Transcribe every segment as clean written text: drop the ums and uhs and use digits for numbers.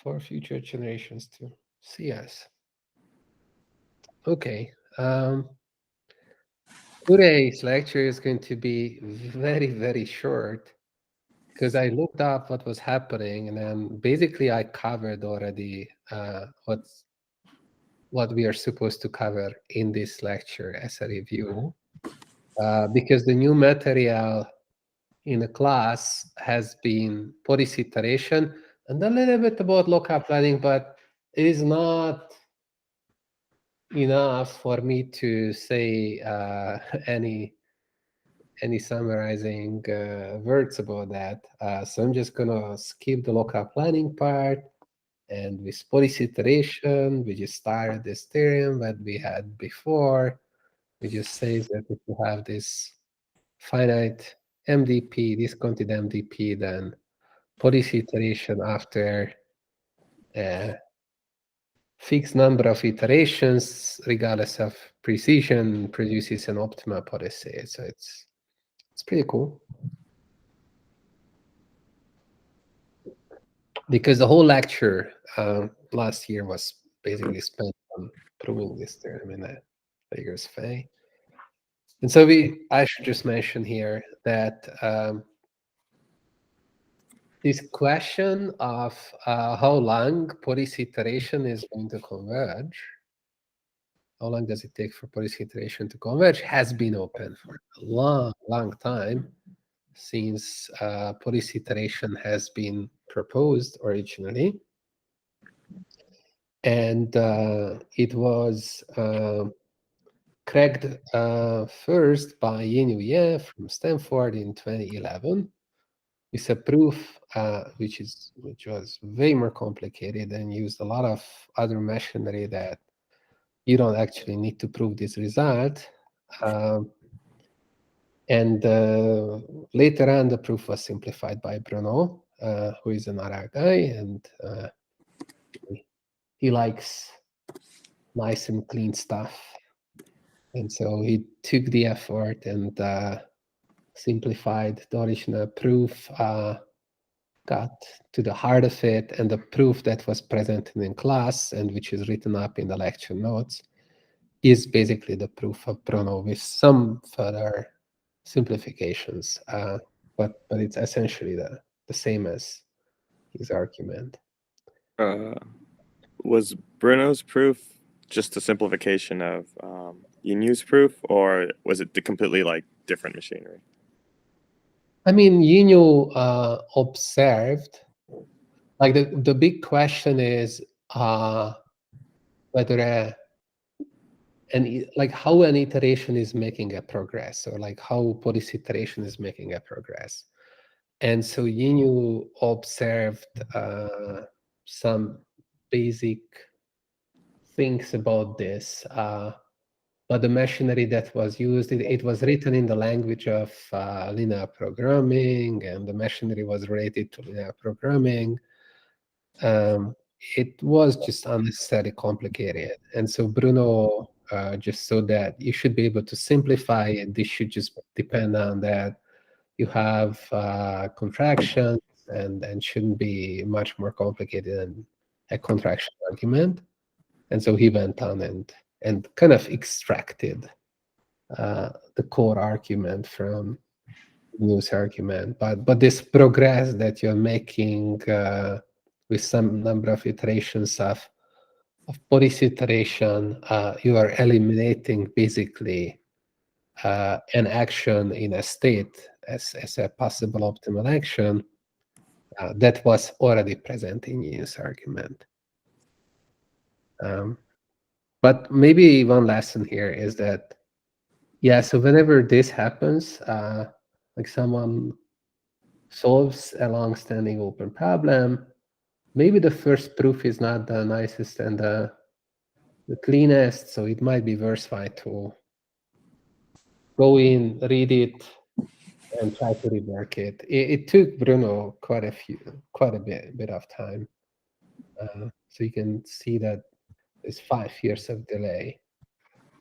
for future generations to see us. Okay. Today's lecture is going to be very, very short because I looked up what was happening, and then basically I covered already what we are supposed to cover in this lecture as a review. Because the new material in the class has been policy iteration and a little bit about local planning, but it is not enough for me to say any summarizing words about that. So I'm just gonna skip the local planning part, and with policy iteration, we just started this theorem that we had before. We just say that if you have this finite MDP, discounted MDP, then policy iteration after a fixed number of iterations, regardless of precision, produces an optimal policy. So it's pretty cool. Because the whole lecture last year was basically spent on proving this theorem in a rigorous way. And so I should just mention here that this question of how long policy iteration is going to converge, how long does it take for policy iteration to converge, has been open for a long, long time since policy iteration has been proposed originally. And it was cracked first by Yin Ye from Stanford in 2011. With a proof which was way more complicated and used a lot of other machinery that you don't actually need to prove this result. And later on, the proof was simplified by Bruno, who is an Ara guy, and he likes nice and clean stuff. And so he took the effort and simplified the original proof, got to the heart of it, and the proof that was presented in class and which is written up in the lecture notes is basically the proof of Bruno with some further simplifications, but it's essentially the same as his argument. Was Bruno's proof just a simplification of Yinyu's proof, or was it completely like different machinery? I mean, Yinyu observed, like the big question is whether like how an iteration is making a progress, or like how policy iteration is making a progress. And so Yinyu observed some basic things about this, but the machinery that was used, it was written in the language of linear programming, and the machinery was related to linear programming. It was just unnecessarily complicated. And so Bruno just saw that you should be able to simplify it. This should just depend on that you have contractions, and shouldn't be much more complicated than a contraction argument. And so he went on and kind of extracted the core argument from news argument. But this progress that you're making with some number of iterations of policy iteration, you are eliminating basically an action in a state as a possible optimal action that was already present in Yin's argument. But maybe one lesson here is that, yeah, so whenever this happens, like someone solves a long-standing open problem, maybe the first proof is not the nicest and the cleanest, so it might be worthwhile to go in, read it, and try to rework it. It took Bruno quite a bit of time. So you can see that there's 5 years of delay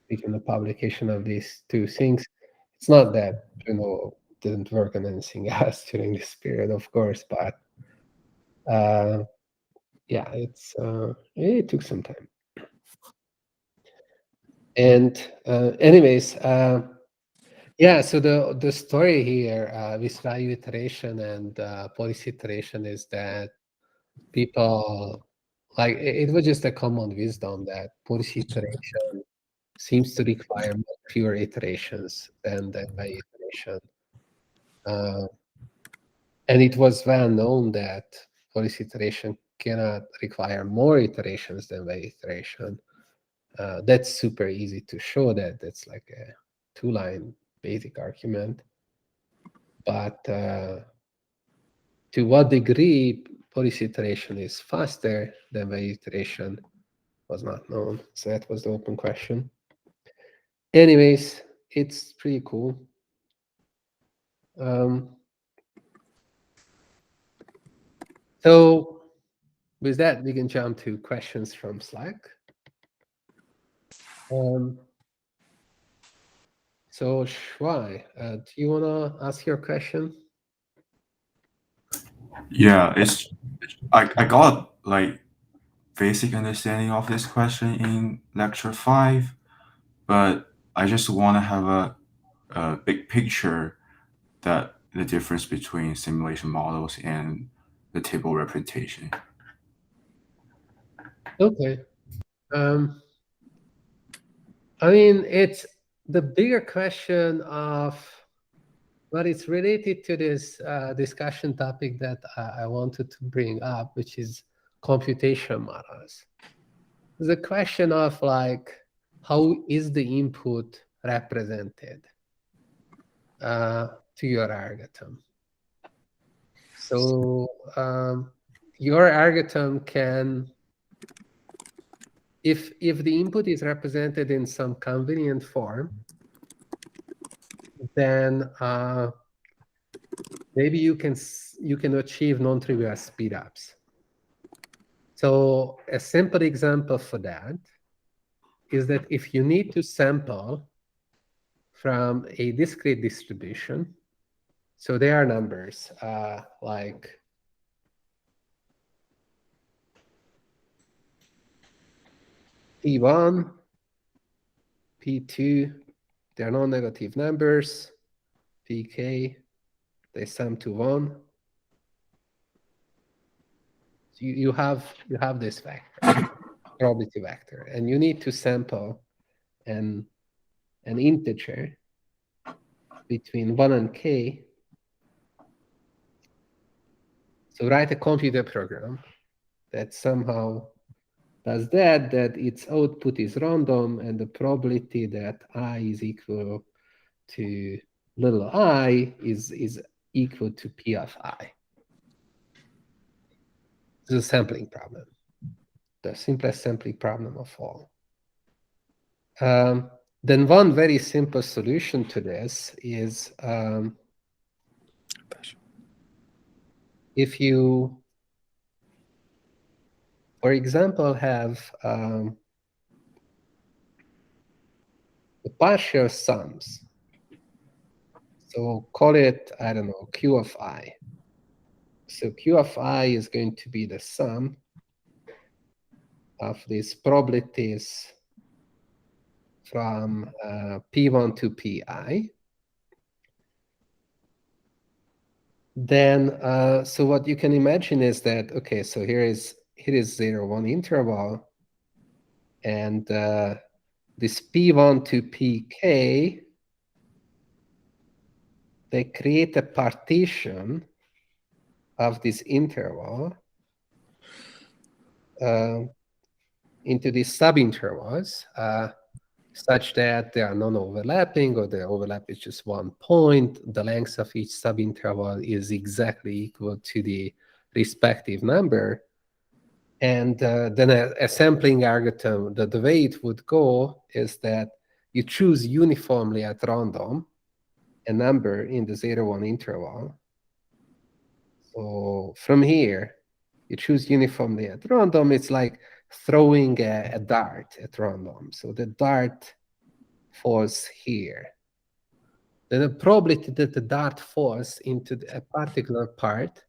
between the publication of these two things. It's not that Bruno didn't work on anything else during this period, of course, but yeah, it took some time. And anyways, yeah, so the story here with value iteration and policy iteration is that people, like, it was just a common wisdom that policy iteration seems to require fewer iterations than value iteration. And it was well known that policy iteration cannot require more iterations than value iteration. That's super easy to show that. That's like a two-line basic argument. But to what degree policy iteration is faster than value iteration was not known. So that was the open question. Anyways, it's pretty cool. So with that, we can jump to questions from Slack. So Shuai, do you want to ask your question? Yeah, I got like basic understanding of this question in lecture 5, but I just want to have a big picture that the difference between simulation models and the table representation. Okay. I mean, it's the bigger question of, but it's related to this discussion topic that I wanted to bring up, which is computation models. The question of like, how is the input represented to your algorithm? So your algorithm can, if the input is represented in some convenient form, then maybe you can achieve non-trivial speedups. So a simple example for that is that if you need to sample from a discrete distribution, so there are numbers like P1, P2, they're non-negative numbers, Pk, they sum to 1. So you have this vector, probability vector, and you need to sample an integer between 1 and k. So write a computer program that somehow does that its output is random, and the probability that I is equal to little I is equal to P of I. This is a sampling problem, the simplest sampling problem of all. Then one very simple solution to this is if you, for example, have the partial sums. So call it, I don't know, Q of I. So Q of I is going to be the sum of these probabilities from P1 to Pi. Then, so what you can imagine is that, okay, so here is 0, 1 interval, and this P1 to Pk, they create a partition of this interval into these subintervals, such that they are non-overlapping, or the overlap is just 1 point. The length of each subinterval is exactly equal to the respective number. And then a sampling algorithm, the way it would go is that you choose uniformly at random a number in the 0, 1 interval. So from here, you choose uniformly at random. It's like throwing a dart at random. So the dart falls here. Then the probability that the dart falls into a particular part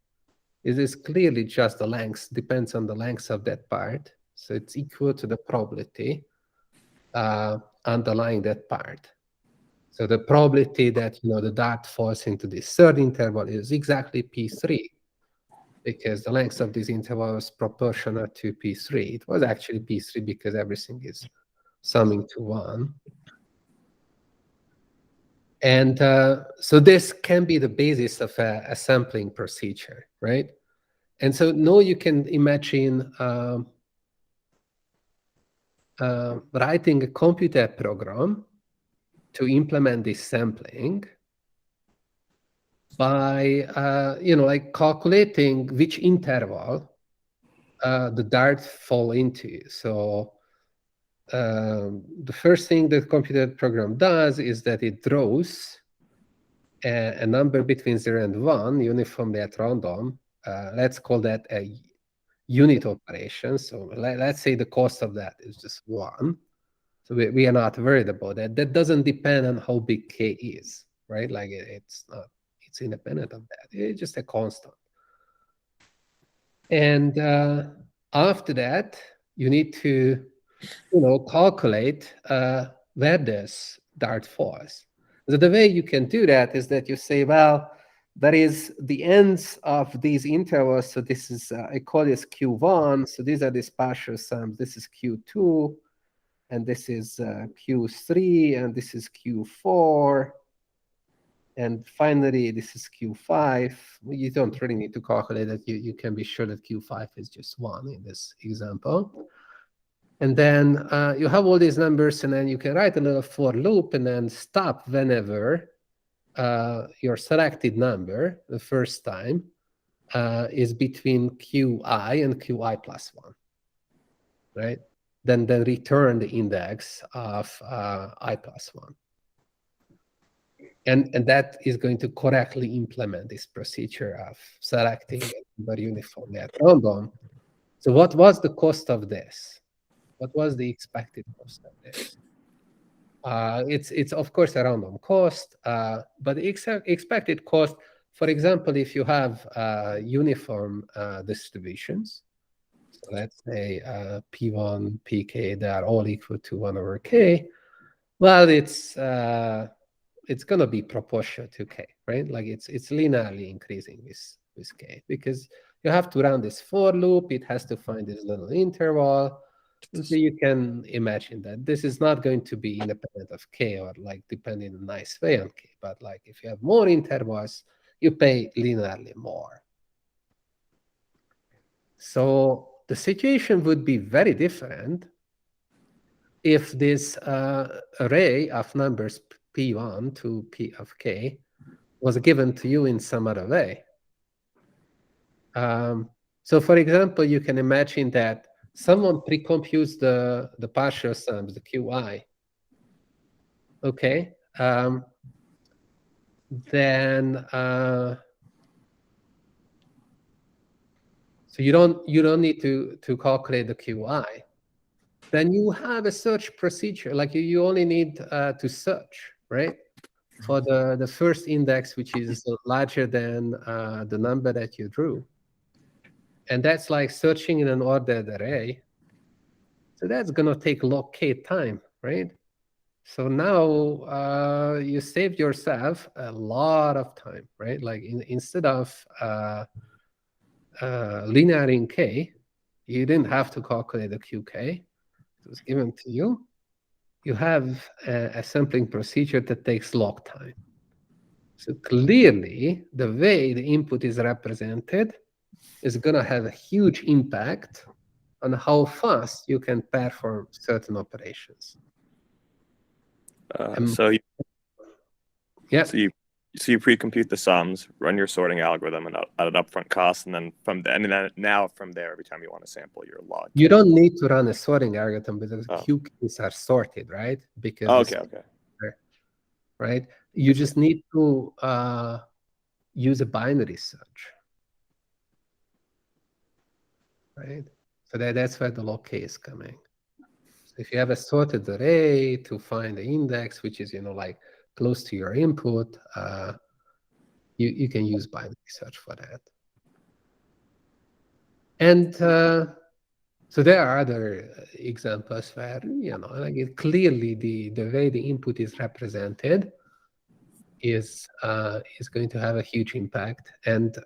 is clearly just the length, depends on the length of that part. So it's equal to the probability underlying that part. So the probability that the dart falls into this third interval is exactly P3, because the length of this interval is proportional to P3. It was actually P3 because everything is summing to 1. And so this can be the basis of a sampling procedure, right? And so now you can imagine writing a computer program to implement this sampling by like calculating which interval the dart fall into. So the first thing the computer program does is that it draws a number between 0 and 1 uniformly at random. Let's call that a unit operation. So let's say the cost of that is just 1. So we are not worried about that. That doesn't depend on how big k is, right? Like it's independent of that. It's just a constant. And after that, you need to calculate where this dart falls. So the way you can do that is that you say, well, that is the ends of these intervals. So this is, I call this Q1. So these are these partial sums. This is Q2, and this is Q3, and this is Q4. And finally, this is Q5. You don't really need to calculate that. You can be sure that Q5 is just 1 in this example. And then you have all these numbers, and then you can write a little for loop and then stop whenever your selected number, the first time, is between Qi and Qi plus 1, right? Then return the index of I plus 1. And that is going to correctly implement this procedure of selecting a number uniformly at random. So what was the cost of this? What was the expected cost of this? It's of course a random cost, but the expected cost, for example, if you have uniform distributions, so let's say P1, Pk, they are all equal to 1 over k, well, it's going to be proportional to k, right? Like it's linearly increasing with k, because you have to run this for loop. It has to find this little interval. And so you can imagine that this is not going to be independent of k or like depend in a nice way on k. But like if you have more intervals, you pay linearly more. So the situation would be very different if this array of numbers P1 to P of k was given to you in some other way. So for example, you can imagine that someone pre-computes the partial sums, the Qi. Okay. Then so you don't need to calculate the Qi. Then you have a search procedure. Like you only need to search, right, for the first index, which is larger than the number that you drew. And that's like searching in an ordered array. So that's going to take log k time, right? So now you saved yourself a lot of time, right? Like instead of linear in k, you didn't have to calculate the qk. It was given to you. You have a sampling procedure that takes log time. So clearly, the way the input is represented is going to have a huge impact on how fast you can perform certain operations. So you Yeah. you pre-compute the sums, run your sorting algorithm at an upfront cost, and then from there, every time you want to sample your log. You don't need to run a sorting algorithm because Q keys are sorted, right? Because okay. Right. You just need to use a binary search. Right. So that's where the log k is coming. So if you have a sorted array to find the index, which is like close to your input, you can use binary search for that. And so there are other examples where, like clearly the way the input is represented is going to have a huge impact. And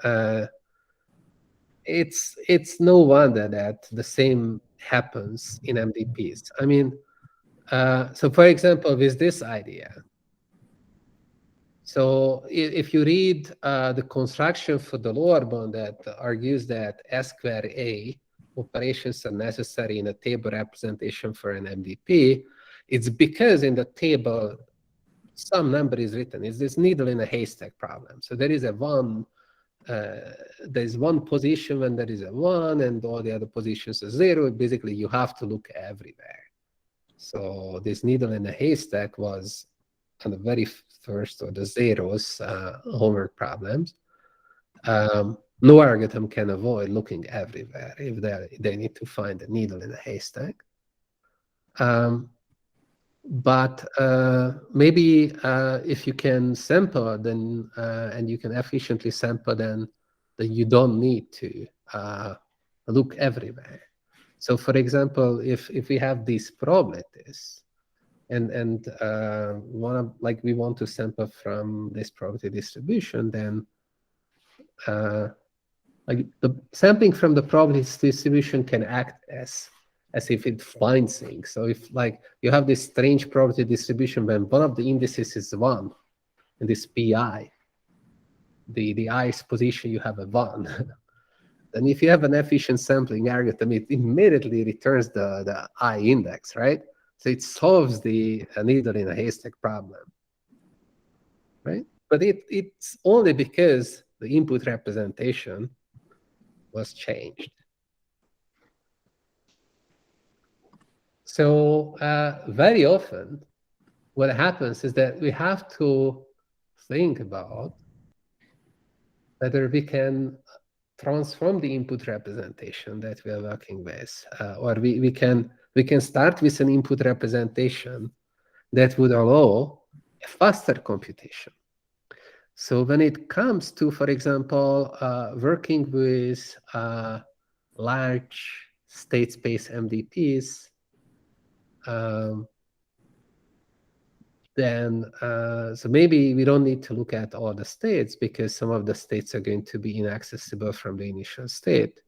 it's no wonder that the same happens in MDPs. I mean, so for example, with this idea, so if you read the construction for the lower bound that argues that S square A operations are necessary in a table representation for an MDP, it's because in the table some number is written. It's this needle in a haystack problem. So there is a one, there's one position when there is a one, and all the other positions are zero. Basically, you have to look everywhere. So this needle in a haystack was on the very first, or the zeros, homework problems. No algorithm can avoid looking everywhere if they need to find a needle in a haystack. But maybe if you can sample, then and you can efficiently sample, then you don't need to look everywhere. So, for example, if we have these probabilities, and we want to sample from this probability distribution, then like the sampling from the probability distribution can act as if it finds things. So if like you have this strange probability distribution when one of the indices is 1, and this pi, the i's position, you have a 1. Then if you have an efficient sampling algorithm, it immediately returns the I index, right? So it solves the needle in a haystack problem, right? But it's only because the input representation was changed. So very often, what happens is that we have to think about whether we can transform the input representation that we are working with, or we can start with an input representation that would allow a faster computation. So when it comes to, for example, working with large state space MDPs, then so maybe we don't need to look at all the states, because some of the states are going to be inaccessible from the initial state.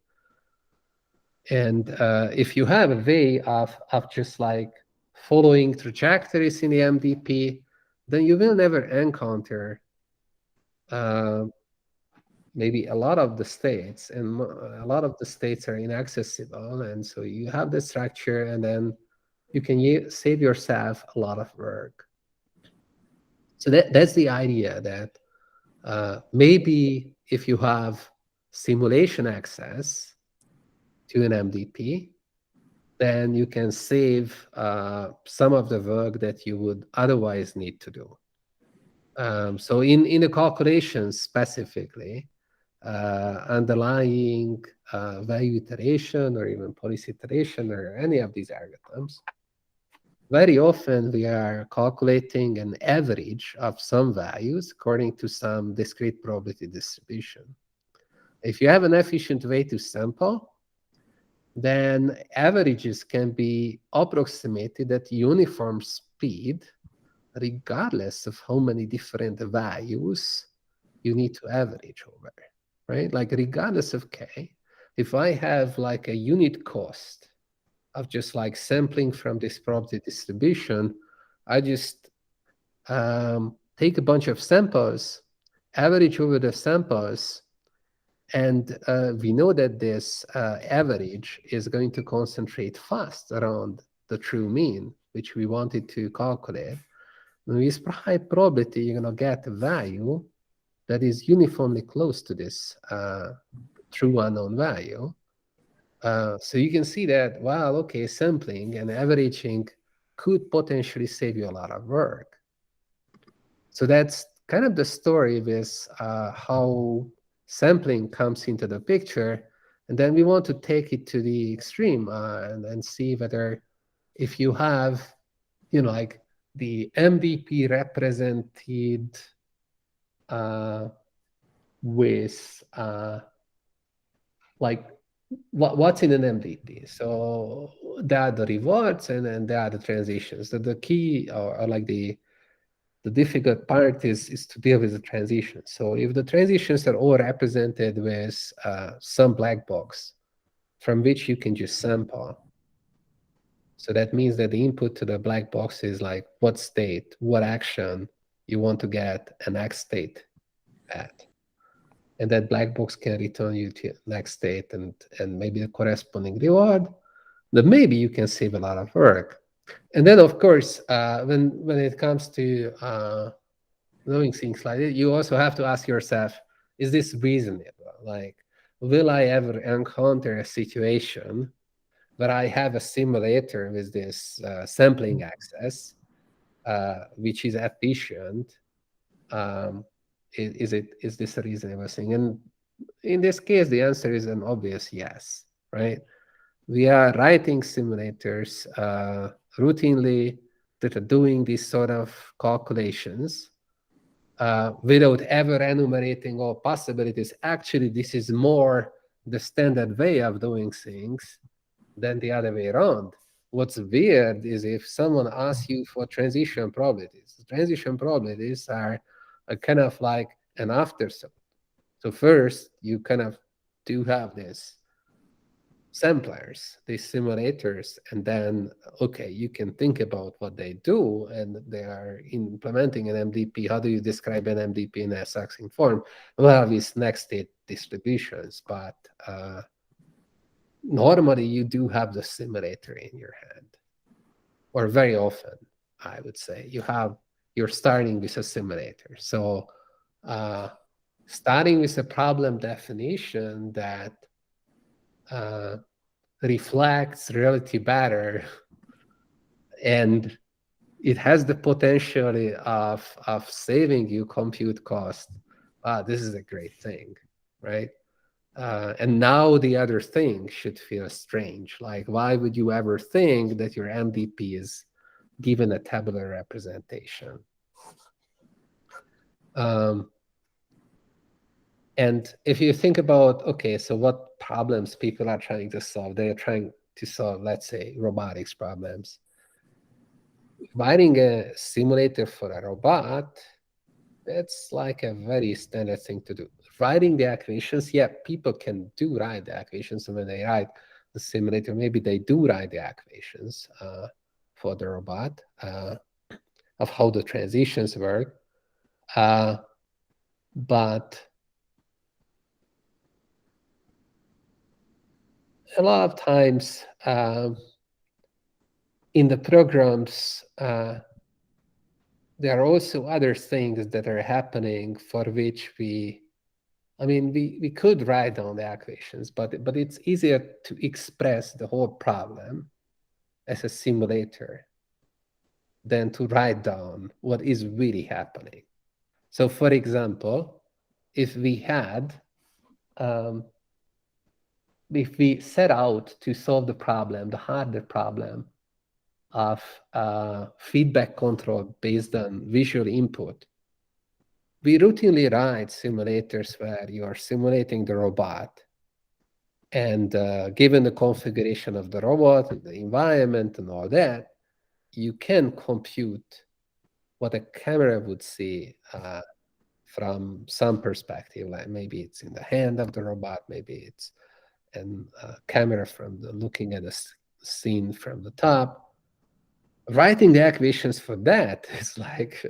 And if you have a way of just like following trajectories in the MDP, then you will never encounter maybe a lot of the states, and a lot of the states are inaccessible. And so you have the structure, and then you can save yourself a lot of work. So that's the idea, that maybe if you have simulation access to an MDP, then you can save some of the work that you would otherwise need to do. So in the calculations specifically, underlying value iteration, or even policy iteration, or any of these algorithms, very often we are calculating an average of some values according to some discrete probability distribution. If you have an efficient way to sample, then averages can be approximated at uniform speed, regardless of how many different values you need to average over, right? Like regardless of k, if I have like a unit cost of just like sampling from this probability distribution, I just take a bunch of samples, average over the samples, and we know that this average is going to concentrate fast around the true mean, which we wanted to calculate. And with high probability, you're going to get a value that is uniformly close to this true unknown value. So you can see that, well, okay, sampling and averaging could potentially save you a lot of work. So that's kind of the story with how sampling comes into the picture. And then we want to take it to the extreme and see whether if you have, like the MDP represented with like what's in an MVP? So there are the rewards and then there are the transitions. The key or like the difficult part is to deal with the transitions. So if the transitions are all represented with some black box from which you can just sample, so that means that the input to the black box is like what state, what action you want to get an next state at. And that black box can return you to next state and maybe the corresponding reward, then maybe you can save a lot of work. And then, of course, when it comes to knowing things like that, you also have to ask yourself, is this reasonable? Like, will I ever encounter a situation where I have a simulator with this sampling access, which is efficient? Is this a reasonable thing? And in this case, the answer is an obvious yes, right? We are writing simulators routinely that are doing these sort of calculations without ever enumerating all possibilities. Actually, this is more the standard way of doing things than the other way around. What's weird is if someone asks you for transition probabilities. Transition probabilities are a kind of like an afterthought. So first, you kind of do have this samplers, these simulators, and then, okay, you can think about what they do, and they are implementing an MDP. How do you describe an MDP in a succinct form? Well, with next state distributions, but normally you do have the simulator in your hand, or very often, I would say, you're starting with a simulator. So starting with a problem definition that reflects reality better, and it has the potential of saving you compute cost. This is a great thing, right? And now the other thing should feel strange. Like, why would you ever think that your MDP is given a tabular representation? And if you think about, okay, so what problems people are trying to solve? They are trying to solve, let's say, robotics problems. Writing a simulator for a robot, that's like a very standard thing to do. Writing the equations, yeah, people can do write the equations. And when they write the simulator, maybe they do write the equations for the robot of how the transitions work. But a lot of times in the programs, there are also other things that are happening for which we could write down the equations, but it's easier to express the whole problem as a simulator than to write down what is really happening. So for example, if we set out to solve the problem, the harder problem of feedback control based on visual input, we routinely write simulators where you are simulating the robot, and given the configuration of the robot and the environment and all that, you can compute what a camera would see from some perspective. Like maybe it's in the hand of the robot, maybe it's a camera from looking at a scene from the top. Writing the equations for that is like,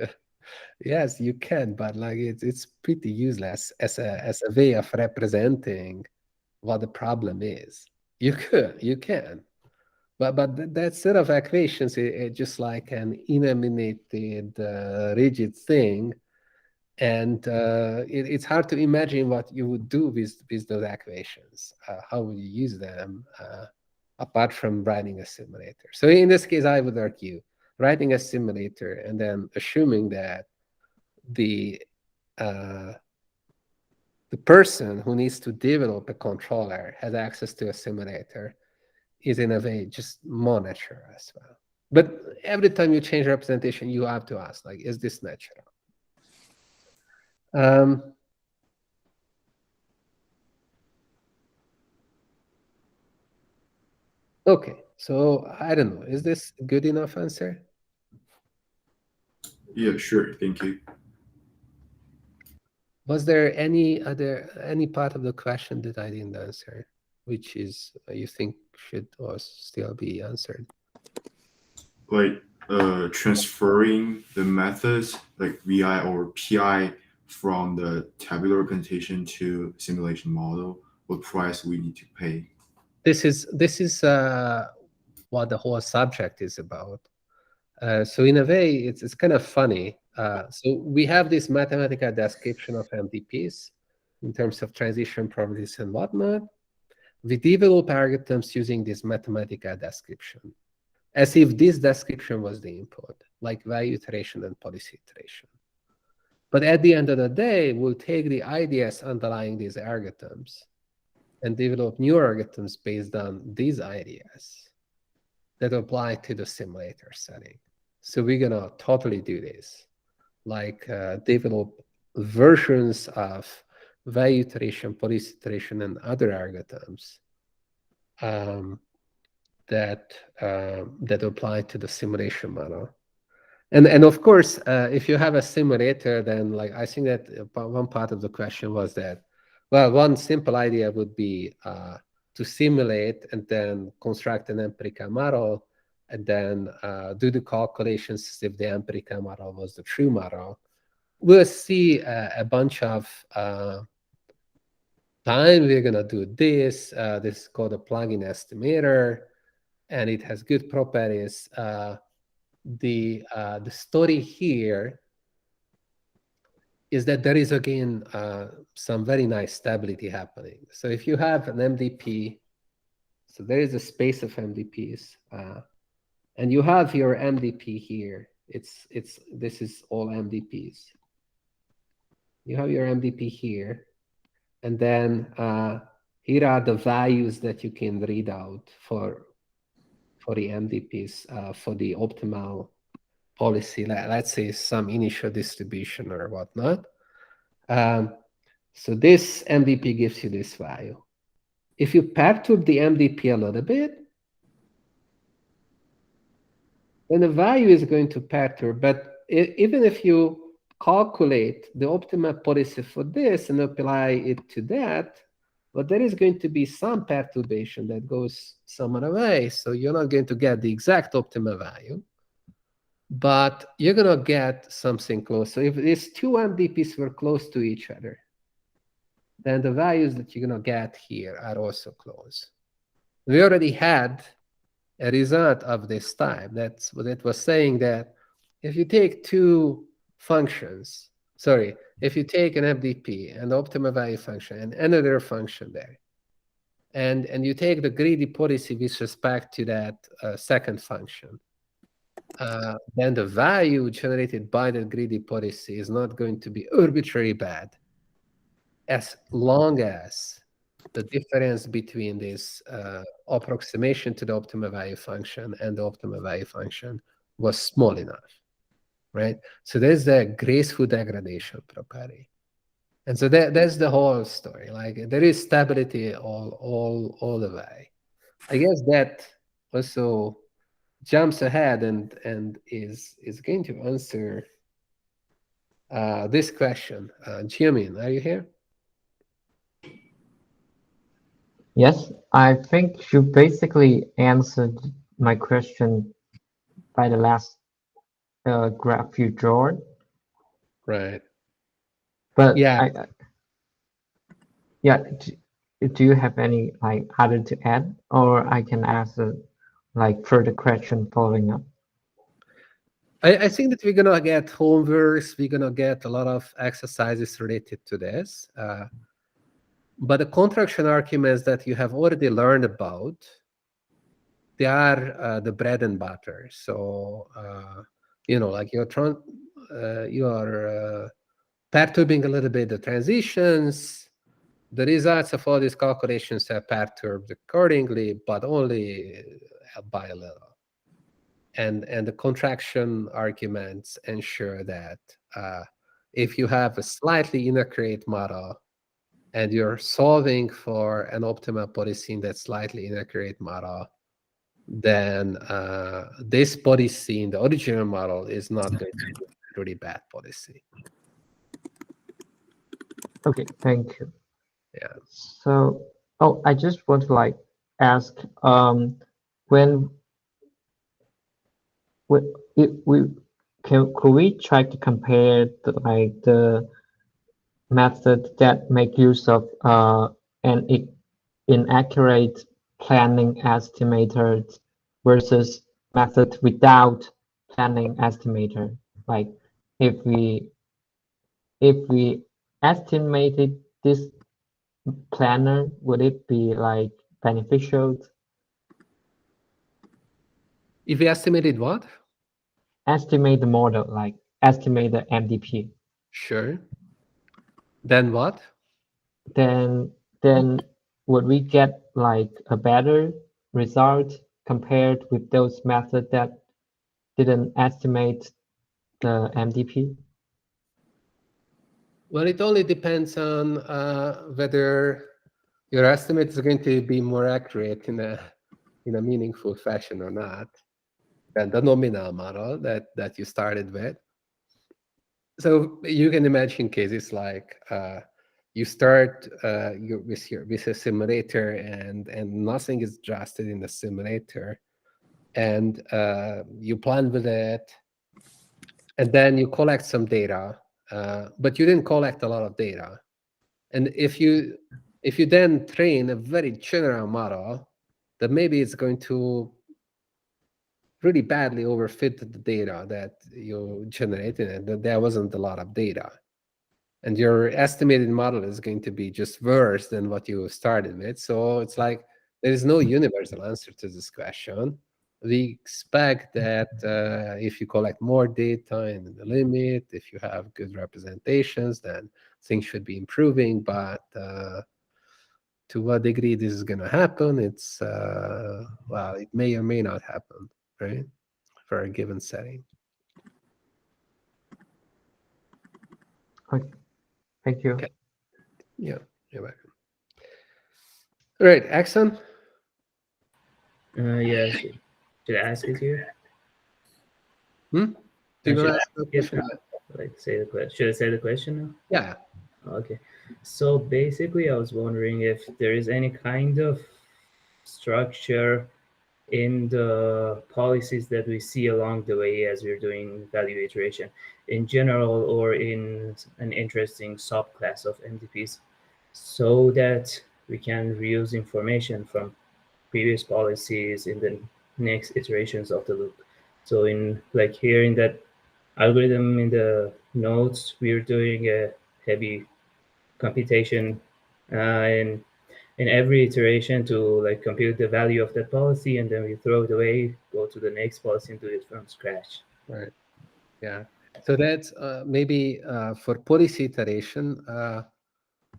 yes, you can, but like it's pretty useless as a way of representing what the problem is. You can, but that set of equations is just like an eliminated rigid thing, and it's hard to imagine what you would do with those equations. How would you use them apart from writing a simulator? So in this case, I would argue writing a simulator and then assuming that the person who needs to develop a controller has access to a simulator is in a way just more natural as well. But every time you change representation, you have to ask, like, is this natural? Okay, so I don't know. Is this a good enough answer? Yeah, sure. Thank you. Was there any part of the question that I didn't answer, which is you think should or still be answered? Like transferring the methods like VI or PI from the tabular representation to simulation model, what price we need to pay. This is what the whole subject is about. So in a way, it's kind of funny. So we have this mathematical description of MDPs in terms of transition properties and whatnot. We develop algorithms using this mathematical description, as if this description was the input, like value iteration and policy iteration. But at the end of the day, we'll take the ideas underlying these algorithms and develop new algorithms based on these ideas that apply to the simulator setting. So we're gonna totally do this, like develop versions of value iteration, policy iteration, and other algorithms that apply to the simulation model. And of course, if you have a simulator, then like I think that one part of the question was that, well, one simple idea would be to simulate and then construct an empirical model and then do the calculations as if the empirical model was the true model. We'll see a bunch of time we're gonna do this. This is called a plugin estimator, and it has good properties. The story here is that there is again some very nice stability happening. So if you have an MDP, so there is a space of MDPs, and you have your MDP here. This is all MDPs. You have your MDP here, and then here are the values that you can read out for the MDPs for the optimal policy, let's say some initial distribution or whatnot. So this MDP gives you this value. If you perturb the MDP a little bit, then the value is going to perturb. But even if you calculate the optimal policy for this and apply it to that, but there is going to be some perturbation that goes some other way. So you're not going to get the exact optimal value, but you're going to get something close. So if these two MDPs were close to each other, then the values that you're going to get here are also close. We already had a result of this type. That's what it was saying, that if you take two functions, sorry, if you take an MDP, an optimal value function, and another function there, and you take the greedy policy with respect to that second function, then the value generated by the greedy policy is not going to be arbitrarily bad, as long as the difference between this approximation to the optimal value function and the optimal value function was small enough, right? So there's the graceful degradation property. And so that's the whole story. Like there is stability all the way. I guess that also jumps ahead and is going to answer this question. Jiamin, are you here? Yes, I think you basically answered my question by the last graph you drew. Right. But Yeah. Yeah, do you have any like other to add, or I can ask like further question following up? I think that we're gonna get homeworks. We're gonna get a lot of exercises related to this. But the contraction arguments that you have already learned about, they are the bread and butter. So like you are perturbing a little bit the transitions. The results of all these calculations are perturbed accordingly, but only by a little. And the contraction arguments ensure that if you have a slightly inaccurate model and you're solving for an optimal policy in that slightly inaccurate model, then this policy in the original model is not going to be a really bad policy. Okay, thank you. Yeah. So, I just want to like ask, when could we try to compare the method that make use of an inaccurate planning estimator versus method without planning estimator? Like if we estimated this planner, would it be like beneficial? If we estimated what? Estimate the model, like estimate the MDP. Sure. Then what? Then would we get like a better result compared with those methods that didn't estimate the MDP? Well, it only depends on whether your estimate is going to be more accurate in a meaningful fashion or not than the nominal model that you started with. So you can imagine cases like you start with a simulator and nothing is adjusted in the simulator, and you plan with it, and then you collect some data, but you didn't collect a lot of data. And if you then train a very general model, then maybe it's going to really badly overfit the data that you generated, and that there wasn't a lot of data. And your estimated model is going to be just worse than what you started with. So it's like there is no universal answer to this question. We expect that if you collect more data in the limit, if you have good representations, then things should be improving. But to what degree this is going to happen, it's well, it may or may not happen, right, for a given setting. Okay. Thank you. Okay. Yeah, you're welcome. All right, Axon. Yeah, should I ask it here? Do you want to ask the Yes, question? like say the question. Should I say the question now? Yeah. Okay. So basically, I was wondering if there is any kind of structure in the policies that we see along the way as we're doing value iteration in general, or in an interesting subclass of MDPs, so that we can reuse information from previous policies in the next iterations of the loop. So in like here in that algorithm in the nodes, we're doing a heavy computation in every iteration to like compute the value of that policy, and then we throw it away, go to the next policy and do it from scratch. Right. Yeah. So that's maybe for policy iteration,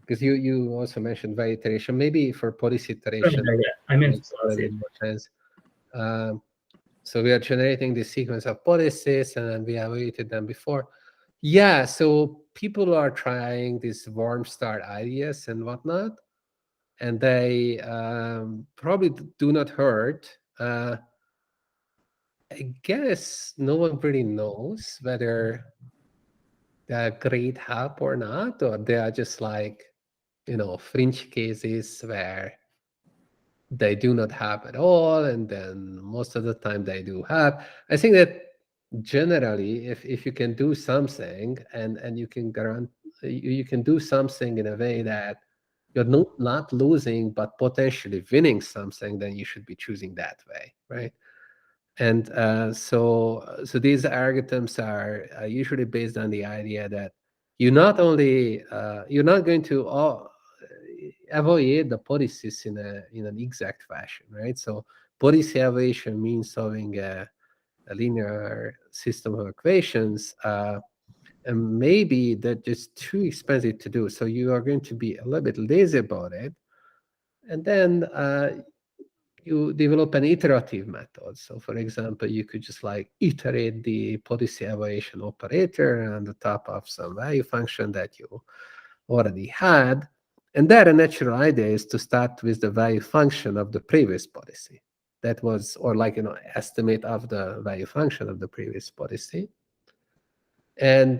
because you also mentioned value iteration. Maybe for policy iteration, I meant makes a policy. little more sense. So we are generating this sequence of policies, and then we evaluated them before. Yeah. So people are trying these warm start ideas and whatnot, and they probably do not hurt. I guess no one really knows whether they're great help or not, or they are just like, fringe cases where they do not have at all, and then most of the time they do have. I think that generally, if you can do something and you can you can do something in a way that you're not losing but potentially winning something, then you should be choosing that way, right? And so these algorithms are usually based on the idea that you not only you're not going to evaluate the policies in an exact fashion, right? So policy evaluation means solving a linear system of equations, and maybe that is too expensive to do. So you are going to be a little bit lazy about it, and then you develop an iterative method. So for example, you could just like iterate the policy evaluation operator on the top of some value function that you already had. And there a natural idea is to start with the value function of the previous policy, that was, or like, estimate of the value function of the previous policy. And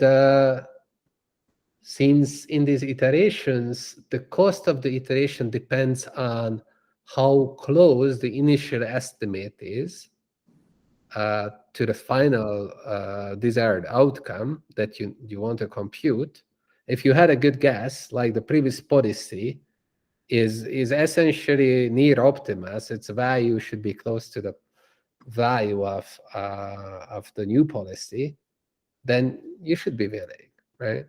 since in these iterations, the cost of the iteration depends on how close the initial estimate is to the final desired outcome that you want to compute. If you had a good guess, like the previous policy is essentially near optimus, its value should be close to the value of the new policy, then you should be winning, right?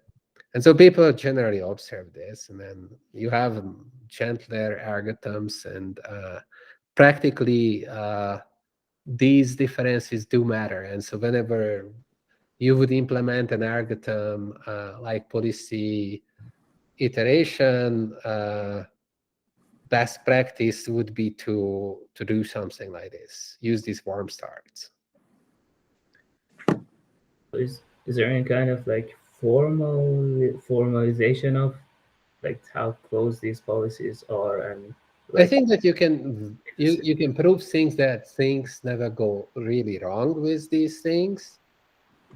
And so people generally observe this, and then you have gentler algorithms, and practically these differences do matter. And so whenever you would implement an algorithm like policy iteration, best practice would be to do something like this, use these warm starts. Is there any kind of like formalization of like how close these policies are? And I think that you can prove things that things never go really wrong with these things,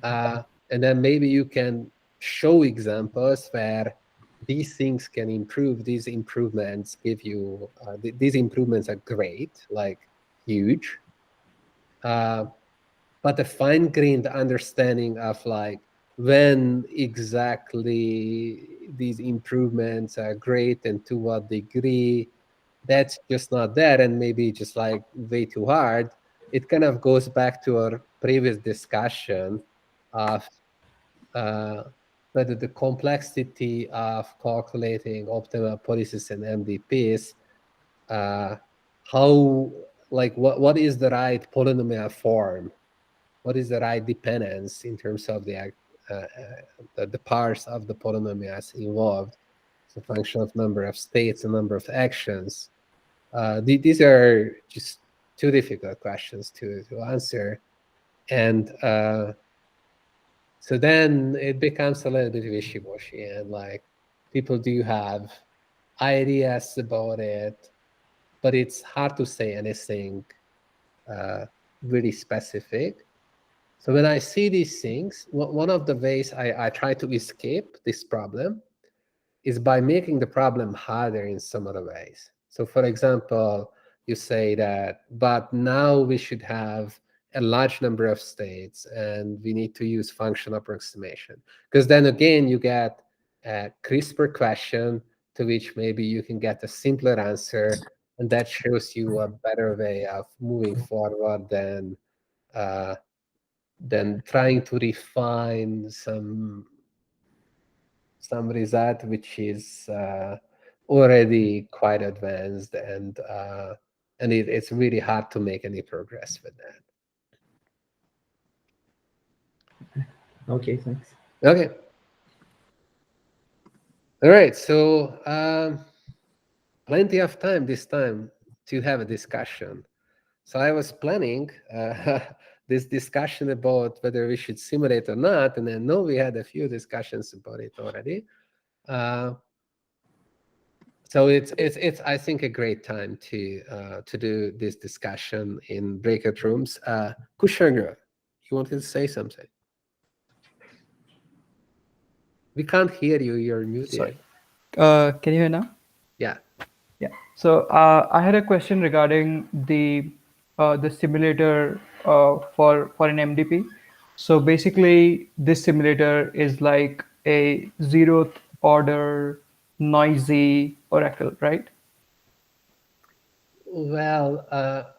and then maybe you can show examples where these things can improve. These improvements give you these improvements are great, like huge, but a fine-grained understanding of like when exactly these improvements are great and to what degree, that's just not there, and maybe just like way too hard. It kind of goes back to our previous discussion of whether the complexity of calculating optimal policies and MDPs, how, like, what is the right polynomial form? What is the right dependence in terms of the parts of the polynomials involved? It's a function of number of states and number of actions. These are just too difficult questions to answer. And so then it becomes a little bit wishy-washy, and like people do have ideas about it, but it's hard to say anything really specific. So when I see these things, one of the ways I try to escape this problem is by making the problem harder in some other ways. So for example, you say that, but now we should have a large number of states and we need to use function approximation. Because then again, you get a crisper question to which maybe you can get a simpler answer, and that shows you a better way of moving forward than trying to refine some result which is already quite advanced, and it's really hard to make any progress with that. okay, thanks. Okay. All right. So plenty of time this time to have a discussion. So I was planning this discussion about whether we should simulate or not, and I know we had a few discussions about it already. So it's I think a great time to do this discussion in breakout rooms. Kushagra, you wanted to say something? We can't hear you. You're muted. Sorry. Can you hear now? Yeah. Yeah. So I had a question regarding the simulator for an MDP. So basically, this simulator is like a zeroth order noisy oracle, right? Well,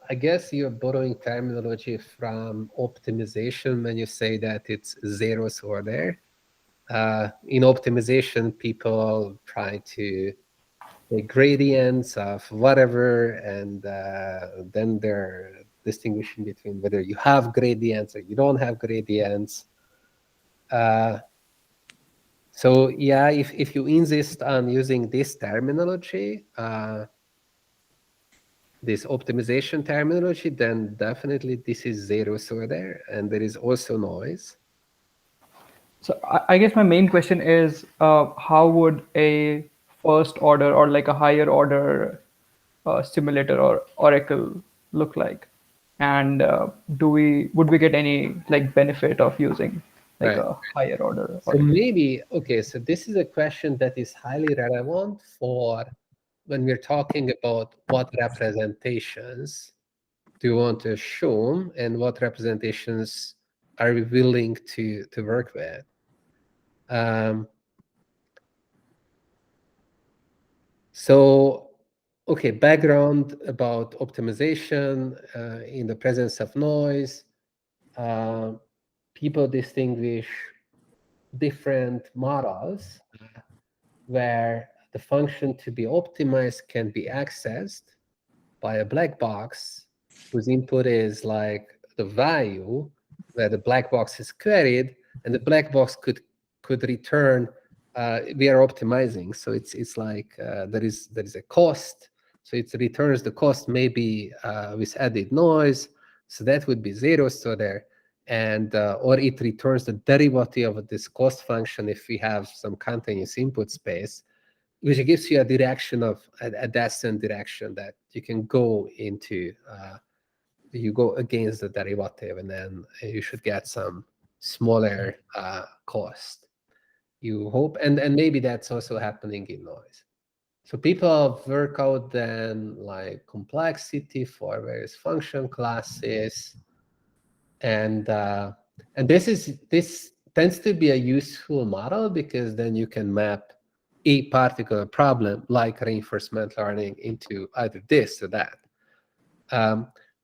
I guess you're borrowing terminology from optimization when you say that it's zeroth order. In optimization, people try to make gradients of whatever, and then they're distinguishing between whether you have gradients or you don't have gradients. So yeah, if you insist on using this terminology, this optimization terminology, then definitely this is zeroth order, and there is also noise. So I guess my main question is, how would a first order or like a higher order simulator or oracle look like? And would we get any like benefit of using like Right. a higher order? So maybe, okay, so this is a question that is highly relevant for when we're talking about what representations do you want to assume and what representations are we willing to work with. So, okay, background about optimization in the presence of noise. People distinguish different models where the function to be optimized can be accessed by a black box whose input is like the value where the black box is queried, and the black box could return. We are optimizing, so it's like there is a cost, so it returns the cost maybe with added noise, so that would be zero. So there, and or it returns the derivative of this cost function if we have some continuous input space, which gives you a direction of a descent direction that you can go into. You go against the derivative, and then you should get some smaller cost. You hope, and maybe that's also happening in noise. So people work out then like complexity for various function classes, and this tends to be a useful model because then you can map a particular problem like reinforcement learning into either this or that.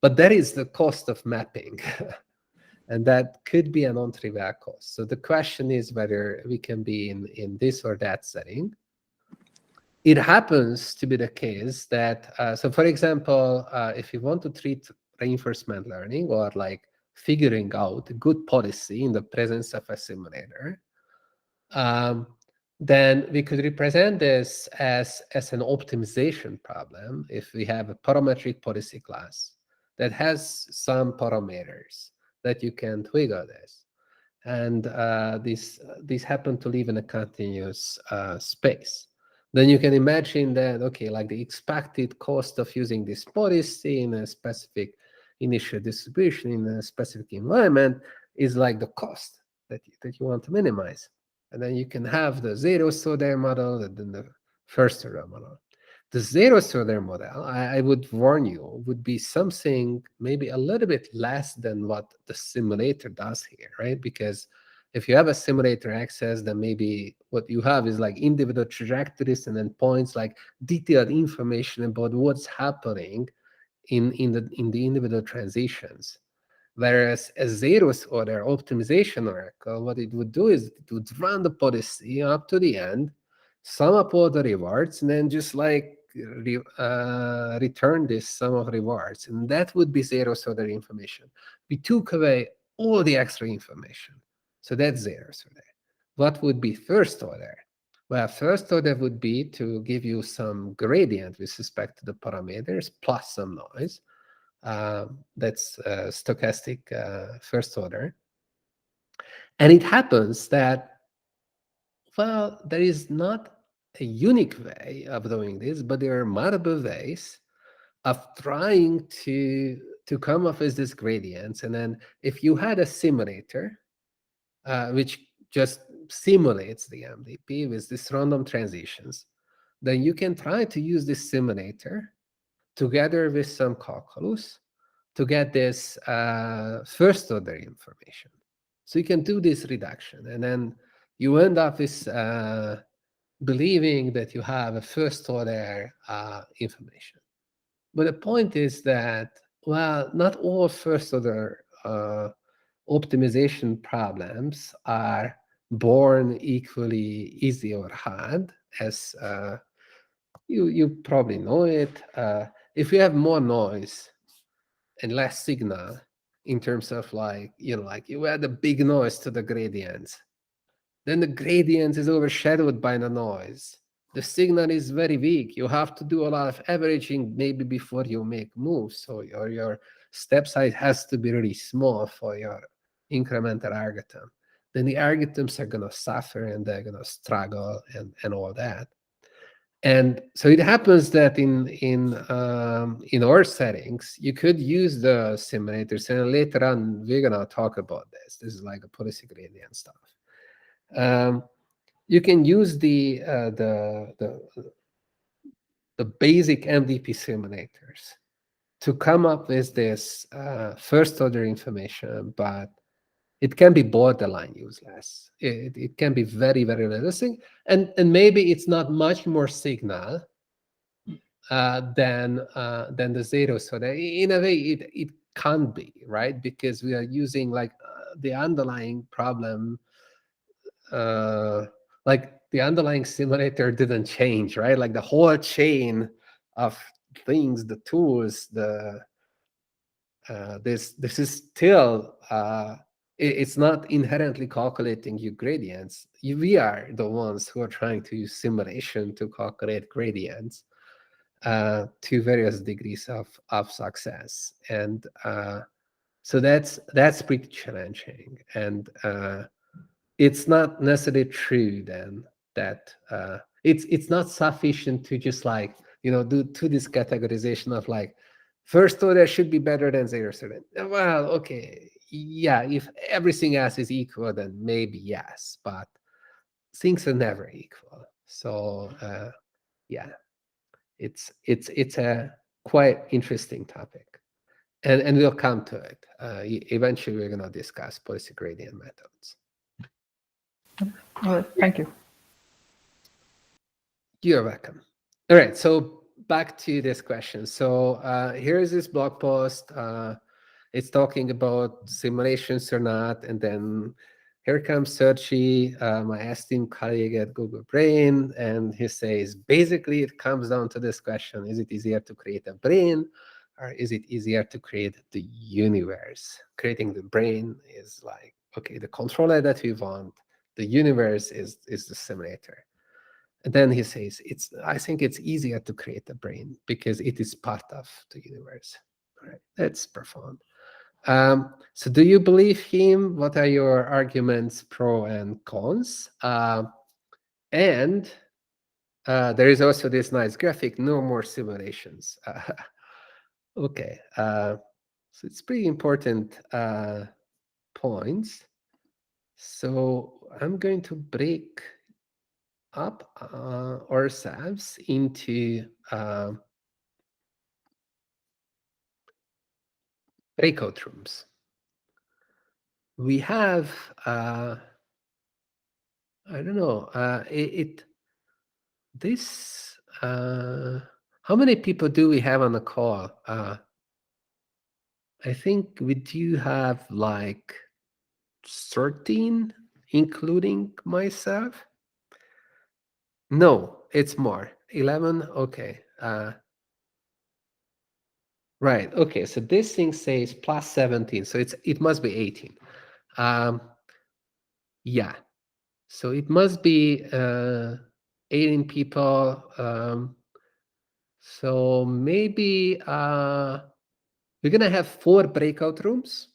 But that is the cost of mapping. And that could be a non-trivial cost. So the question is whether we can be in this or that setting. It happens to be the case that, so for example, if you want to treat reinforcement learning or like figuring out a good policy in the presence of a simulator, then we could represent this as an optimization problem if we have a parametric policy class that has some parameters that you can twiggle this. And these happen to live in a continuous space. Then you can imagine that, okay, like the expected cost of using this policy in a specific initial distribution in a specific environment is like the cost that you want to minimize. And then you can have the zeroth order model and then the first order model. The zeroth order model, I would warn you, would be something maybe a little bit less than what the simulator does here, right? Because if you have a simulator access, then maybe what you have is like individual trajectories and then points, like detailed information about what's happening in the individual transitions. Whereas a zeroth order optimization oracle, what it would do is it would run the policy up to the end, sum up all the rewards, and then just like return this sum of rewards. And that would be zeroth order information. We took away all the extra information. So that's zeroth order. What would be first order? Well, first order would be to give you some gradient with respect to the parameters plus some noise. That's stochastic first order. And it happens that, well, there is not a unique way of doing this, but there are multiple ways of trying to come up with these gradients. And then if you had a simulator, which just simulates the MDP with these random transitions, then you can try to use this simulator together with some calculus to get this first order information. So you can do this reduction, and then you end up with believing that you have a first order information. But the point is that, well, not all first order optimization problems are born equally easy or hard, as you probably know it. If you have more noise and less signal in terms of like, like you add a big noise to the gradients, then the gradient is overshadowed by the noise. The signal is very weak. You have to do a lot of averaging maybe before you make moves. So your step size has to be really small for your incremental algorithm. Then the algorithms are going to suffer and they're going to struggle and all that. And so it happens that in our settings, you could use the simulators, and later on we're gonna talk about this. This is like a policy gradient stuff. You can use the basic MDP simulators to come up with this first order information, but it can be borderline useless. It can be very, very little, and maybe it's not much more signal than the zero. So that in a way, it can't be, right? Because we are using like the underlying problem, like the underlying simulator didn't change, right? Like the whole chain of things, the tools, the this is still it's not inherently calculating your gradients. We are the ones who are trying to use simulation to calculate gradients to various degrees of success, and so that's pretty challenging. And it's not necessarily true then that it's not sufficient to just like do this categorization of like first order should be better than zero student. Well, okay, yeah, if everything else is equal, then maybe yes, but things are never equal. So yeah, it's a quite interesting topic, and we'll come to it. Eventually, we're going to discuss policy gradient methods. All right, thank you. You're welcome. All right, so back to this question. So here is this blog post. It's talking about simulations or not, and then here comes Sergi, my esteemed colleague at Google Brain, and he says, basically, it comes down to this question: is it easier to create a brain, or is it easier to create the universe? Creating the brain is like, okay, the controller that we want. The universe is the simulator. And then he says, I think it's easier to create a brain because it is part of the universe. All right, that's profound. So do you believe him? What are your arguments, pro and cons? And there is also this nice graphic, no more simulations. Okay, so it's pretty important points. So I'm going to break up ourselves into breakout rooms. We have, I don't know, how many people do we have on the call? I think we do have like 13, including myself. No, it's more. 11, okay. Right, okay, so this thing says plus 17, so it must be 18. Yeah, so it must be 18 people. So maybe we're gonna have 4 breakout rooms.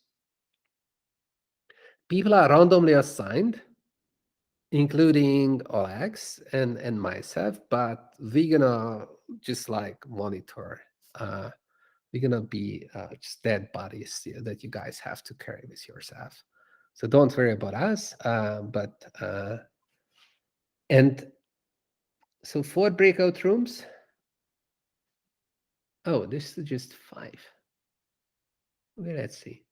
People are randomly assigned, including Alex and myself, but we're gonna just like monitor. We're gonna be just dead bodies that you guys have to carry with yourself. So don't worry about us. And so 4 breakout rooms. Oh, this is just 5. Okay, let's see.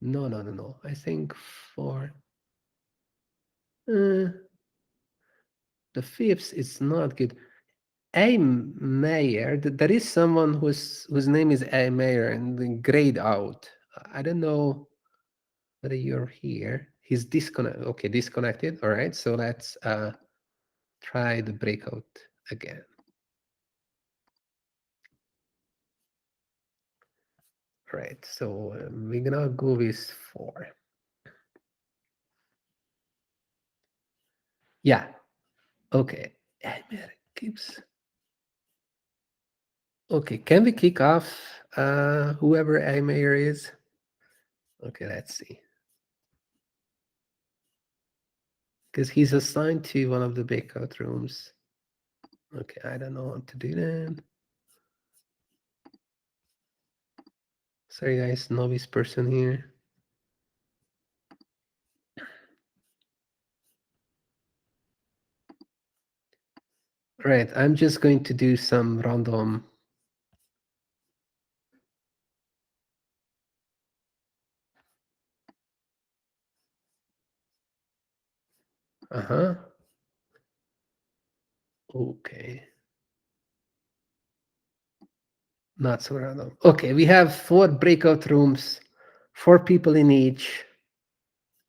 No. I think 4. The 5th is not good. A Mayer. There is someone whose name is A Mayer and grayed out. I don't know whether you're here. He's disconnected. Okay, disconnected. All right. So let's try the breakout again. All right. So we're gonna go with 4. Yeah. Okay. A Mayer keeps. Okay, can we kick off whoever A Mayer is? Okay, let's see. because he's assigned to one of the breakout rooms. Okay, I don't know how to do that. Sorry guys, novice person here. Right, I'm just going to do some random. Okay. Not so random. Okay, we have 4 breakout rooms, 4 people in each,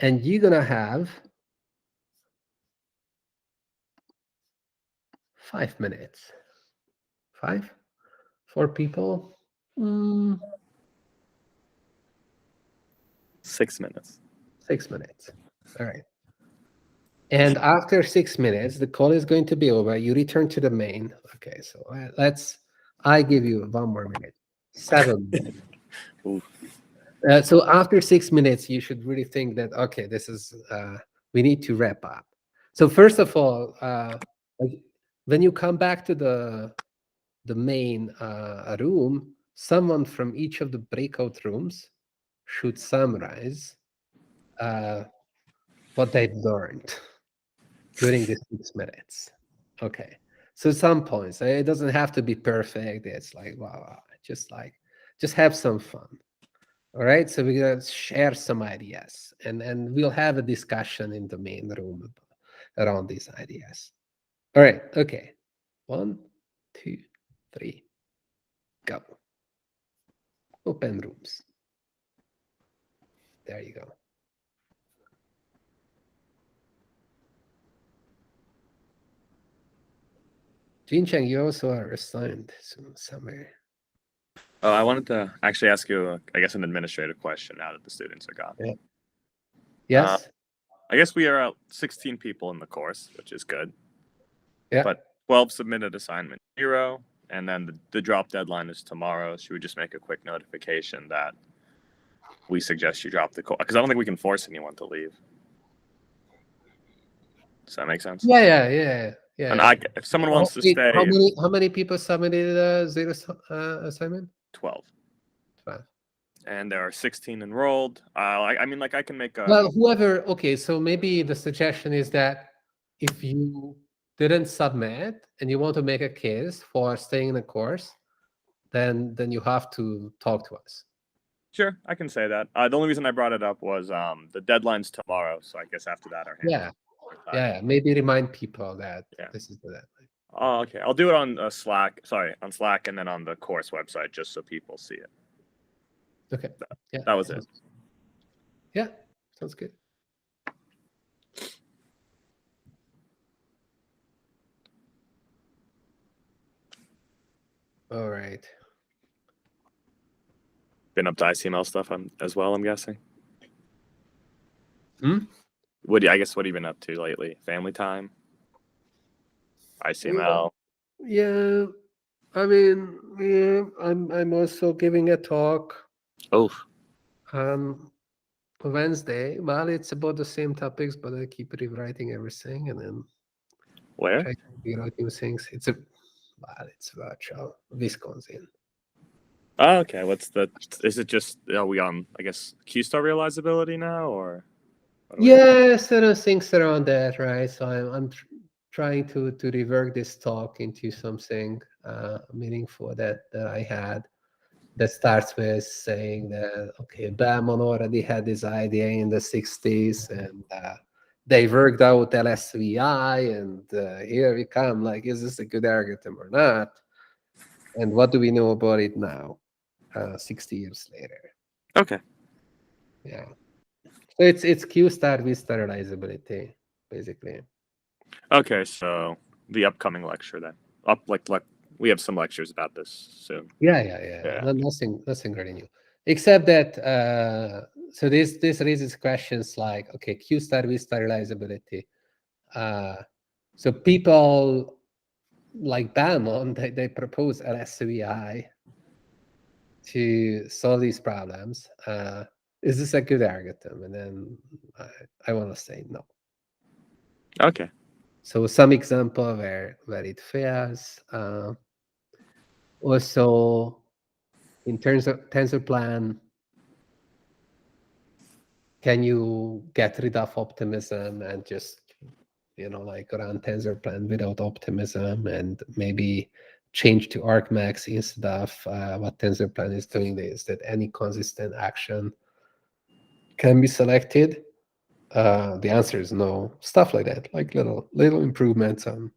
and you're gonna have 5 minutes. 5? 4 people? 6 minutes. 6 minutes. All right. And after 6 minutes, the call is going to be over. You return to the main. Okay, so I give you 1 more minute. 7 minutes. Ooh. So after 6 minutes, you should really think that, okay, this is, we need to wrap up. So first of all, like, when you come back to the main room, someone from each of the breakout rooms should summarize what they learned during the 6 minutes. Okay, so some points. It doesn't have to be perfect. It's like, wow, just have some fun. All right, so we're gonna share some ideas, and we'll have a discussion in the main room around these ideas. All right, okay. 1, 2, 3, go. Open rooms. There you go. Jincheng, you also are assigned somewhere. Oh, I wanted to actually ask you, I guess, an administrative question now that the students are gone. Yeah. Yes. I guess we are at 16 people in the course, which is good. Yeah. But 12 submitted assignment 0, and then the drop deadline is tomorrow. Should we just make a quick notification that we suggest you drop the course? Because I don't think we can force anyone to leave. Does that make sense? Yeah. And if someone wants to stay, how many people submitted 0 assignment? 12. 12. And there are 16 enrolled. I mean, like, I can make a. Well, whoever. Okay, so maybe the suggestion is that if you didn't submit and you want to make a case for staying in the course, then you have to talk to us. Sure, I can say that. The only reason I brought it up was the deadline's tomorrow, so I guess after that our hands. Yeah. Maybe remind people that this is the deadline. Oh, okay. I'll do it on Slack. Sorry, on Slack, and then on the course website, just so people see it. Okay. Yeah. That was it. Yeah, sounds good. All right. Been up to ICML stuff as well, I'm guessing. What have you been up to lately? Family time? ICML? Yeah. I mean, yeah, I'm also giving a talk Oh, on Wednesday. Well, it's about the same topics, but I keep rewriting everything and then where? try to figure out new things. It's virtual, Wisconsin. Oh, okay. Is it just, are we on, I guess, Q-Star realizability now, or? Yeah, certain things around that, right? So I'm trying to rework this talk into something meaningful that I had. That starts with saying that, okay, Bauman already had this idea in the 60s, and they worked out LSVI, and here we come, like, is this a good algorithm or not? And what do we know about it now, 60 years later? Okay. Yeah. So it's Q-star with sterilizability, basically. Okay, so the upcoming lecture then. We have some lectures about this soon. Yeah. Nothing really new, except that so this raises questions like, okay, Q-star with sterilizability. So people like Bauman, they propose LSVI to solve these problems. Is this a good algorithm? And then I want to say no. Okay. So some example where it fails. Also, in terms of tensor plan, can you get rid of optimism and just, like run tensor plan without optimism, and maybe change to argmax instead of what tensor plan is doing, is that any consistent action can be selected? The answer is no. Stuff like that, like little improvements on.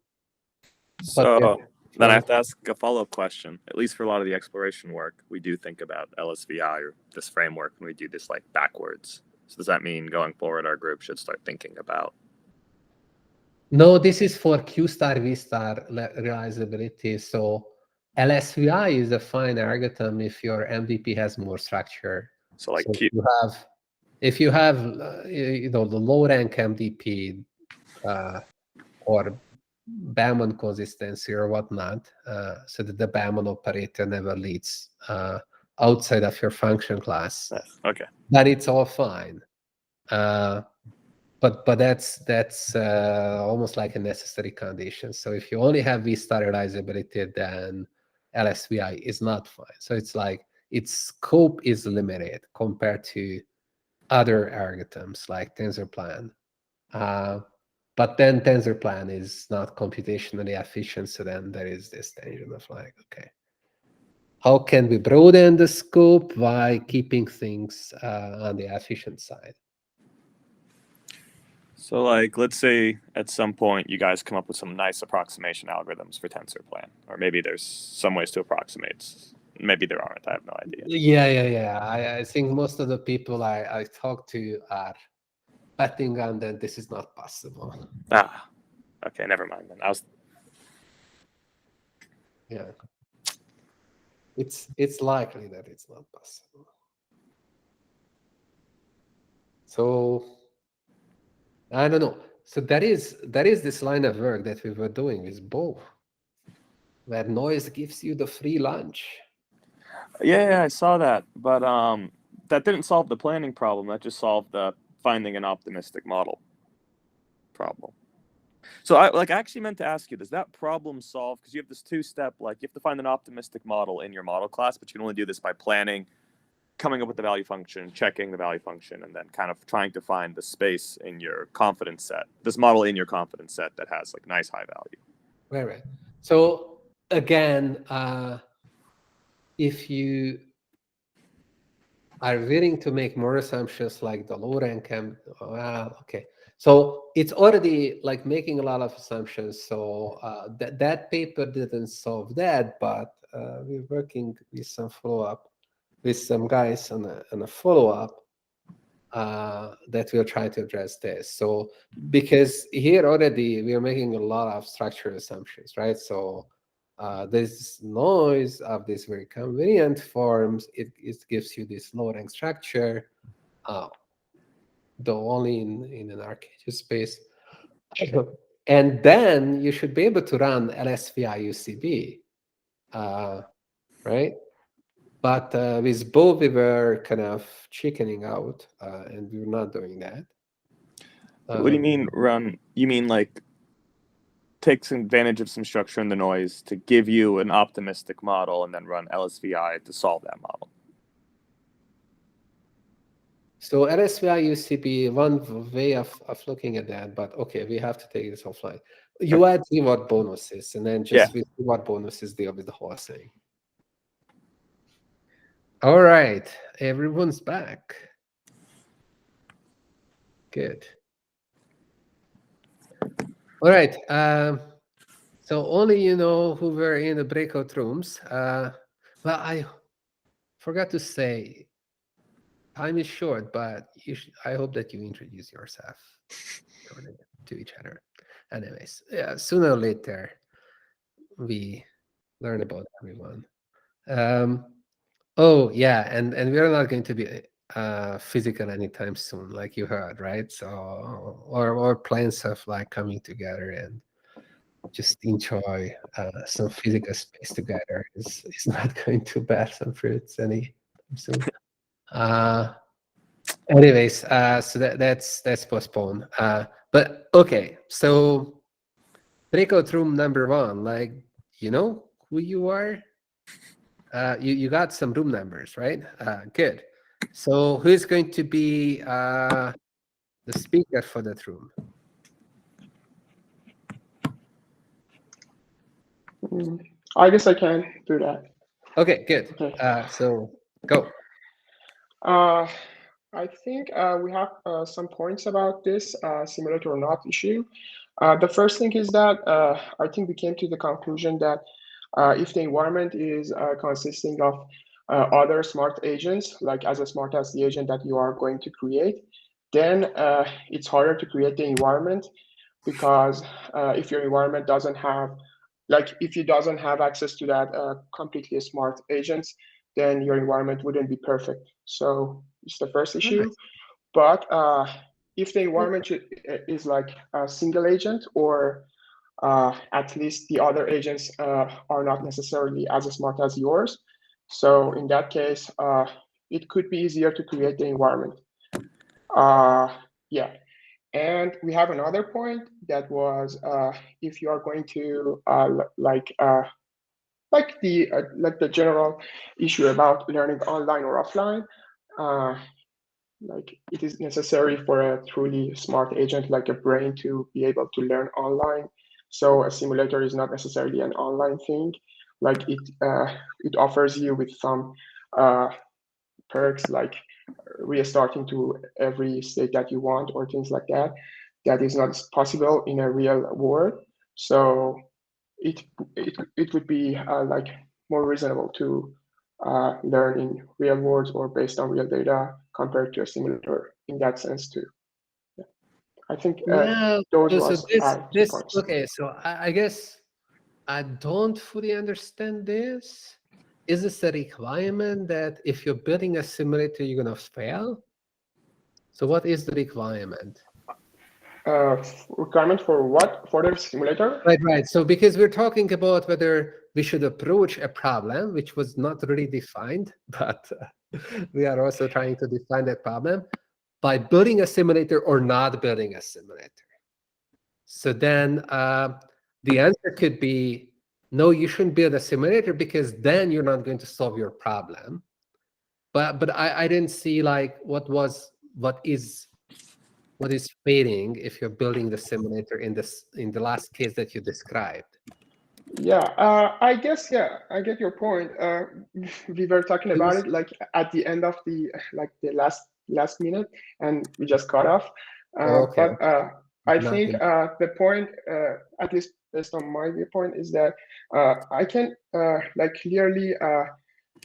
So then I have to ask a follow-up question. At least for a lot of the exploration work, we do think about LSVI or this framework when we do this like backwards. So does that mean going forward, our group should start thinking about? No, this is for Q star V star realizability. So LSVI is a fine algorithm if your MVP has more structure. So like So if you have the low rank MDP or Bellman consistency or whatnot, so that the Bellman operator never leads outside of your function class. Okay. Then it's all fine. But that's almost like a necessary condition. So if you only have V-star realizability, then LSVI is not fine. So it's like its scope is limited compared to other algorithms like TensorPlan. But then TensorPlan is not computationally efficient. So then there is this tension of like, okay, how can we broaden the scope while keeping things on the efficient side? So like, let's say at some point you guys come up with some nice approximation algorithms for TensorPlan, or maybe there's some ways to approximate. Maybe there aren't. I have no idea. Yeah. I think most of the people I talk to are betting on that this is not possible. Ah, okay, never mind then. Yeah. It's likely that it's not possible. So I don't know. So there is this line of work that we were doing with Bo, where noise gives you the free lunch. Yeah, I saw that, but that didn't solve the planning problem. That just solved the finding an optimistic model problem. So I actually meant to ask you, does that problem solve, because you have this two-step, like you have to find an optimistic model in your model class, but you can only do this by planning, coming up with the value function, checking the value function, and then kind of trying to find the space in your confidence set, this model in your confidence set that has like nice high value. Right. So again, if you are willing to make more assumptions like the low rank okay. So it's already like making a lot of assumptions. So that paper didn't solve that, but we're working with some follow-up with some guys on a follow-up that will try to address this. So because here already we are making a lot of structural assumptions, right? So this noise of these very convenient forms, it gives you this low rank structure, though only in an Arcadia space. And then you should be able to run LSVI UCB, right? But with Bo, we were kind of chickening out, and we were not doing that. What do you mean run? You mean like takes advantage of some structure in the noise to give you an optimistic model and then run LSVI to solve that model? So LSVI UCB, one way of looking at that, but okay, we have to take this offline. You add reward bonuses, and then just with reward bonuses deal with the whole thing. All right, everyone's back. Good. All right. So only you know who were in the breakout rooms. Well, I forgot to say, time is short, but I hope that you introduce yourself to each other. Anyways, yeah, sooner or later, we learn about everyone. Oh yeah, and we're not going to be physical anytime soon, like you heard, right? So or plans of like coming together and just enjoy some physical space together is not going to bear some fruits anytime soon. Anyways, so that's postponed. But okay, so breakout room number 1, like, you know who you are? You got some room numbers, right? Good. So who's going to be the speaker for that room? I guess I can do that. Okay, good. Okay. So go. I think we have some points about this simulator or not issue. The first thing is that I think we came to the conclusion that if the environment is consisting of other smart agents, like as smart as the agent that you are going to create, then it's harder to create the environment, because if your environment doesn't have, like if it doesn't have access to that completely smart agents, then your environment wouldn't be perfect. So it's the first issue. But if the environment is like a single agent, or at least the other agents are not necessarily as smart as yours, so in that case, it could be easier to create the environment. Yeah. And we have another point that was if you are going to like the general issue about learning online or offline, like it is necessary for a truly smart agent like a brain to be able to learn online. So a simulator is not necessarily an online thing. Like it offers you with some perks, like restarting to every state that you want or things like that. That is not possible in a real world. So it would be like more reasonable to learn in real world or based on real data compared to a simulator in that sense too. Yeah. I think Yeah. those So was this 2 points. okay. So I guess I don't fully understand this. Is this a requirement that if you're building a simulator, you're gonna fail? So what is the requirement? Requirement for what? For the simulator? Right. So because we're talking about whether we should approach a problem, which was not really defined, but we are also trying to define that problem by building a simulator or not building a simulator. So then the answer could be, no, you shouldn't build a simulator because then you're not going to solve your problem. But I didn't see like what is failing if you're building the simulator in the last case that you described. Yeah, I guess, yeah, I get your point. We were talking about it like at the end of the last minute, and we just cut off. Okay. But I Not think in- the point, at least based on my viewpoint, is that I can like clearly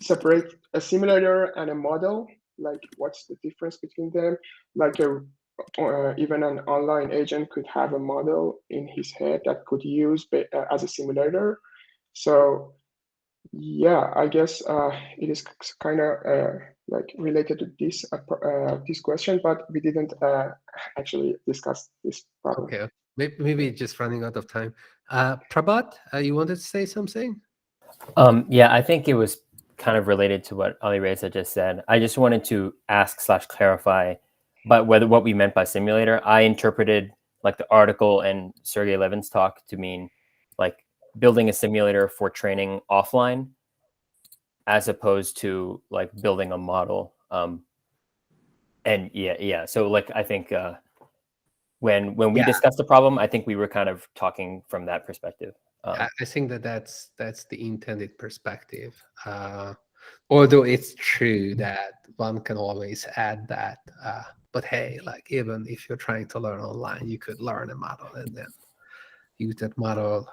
separate a simulator and a model. Like, what's the difference between them? Like even an online agent could have a model in his head that could use as a simulator. So yeah, I guess it is kind of like related to this question, but we didn't actually discuss this problem. Okay. Maybe just running out of time. Prabhat, you wanted to say something? Yeah, I think it was kind of related to what Ali Reza just said. I just wanted to ask/clarify, but what we meant by simulator. I interpreted like the article and Sergey Levin's talk to mean like building a simulator for training offline, as opposed to like building a model. And yeah. So like I think when we discussed the problem, I think we were kind of talking from that perspective. I think that's the intended perspective. Although it's true that one can always add that. But hey, like even if you're trying to learn online, you could learn a model and then use that model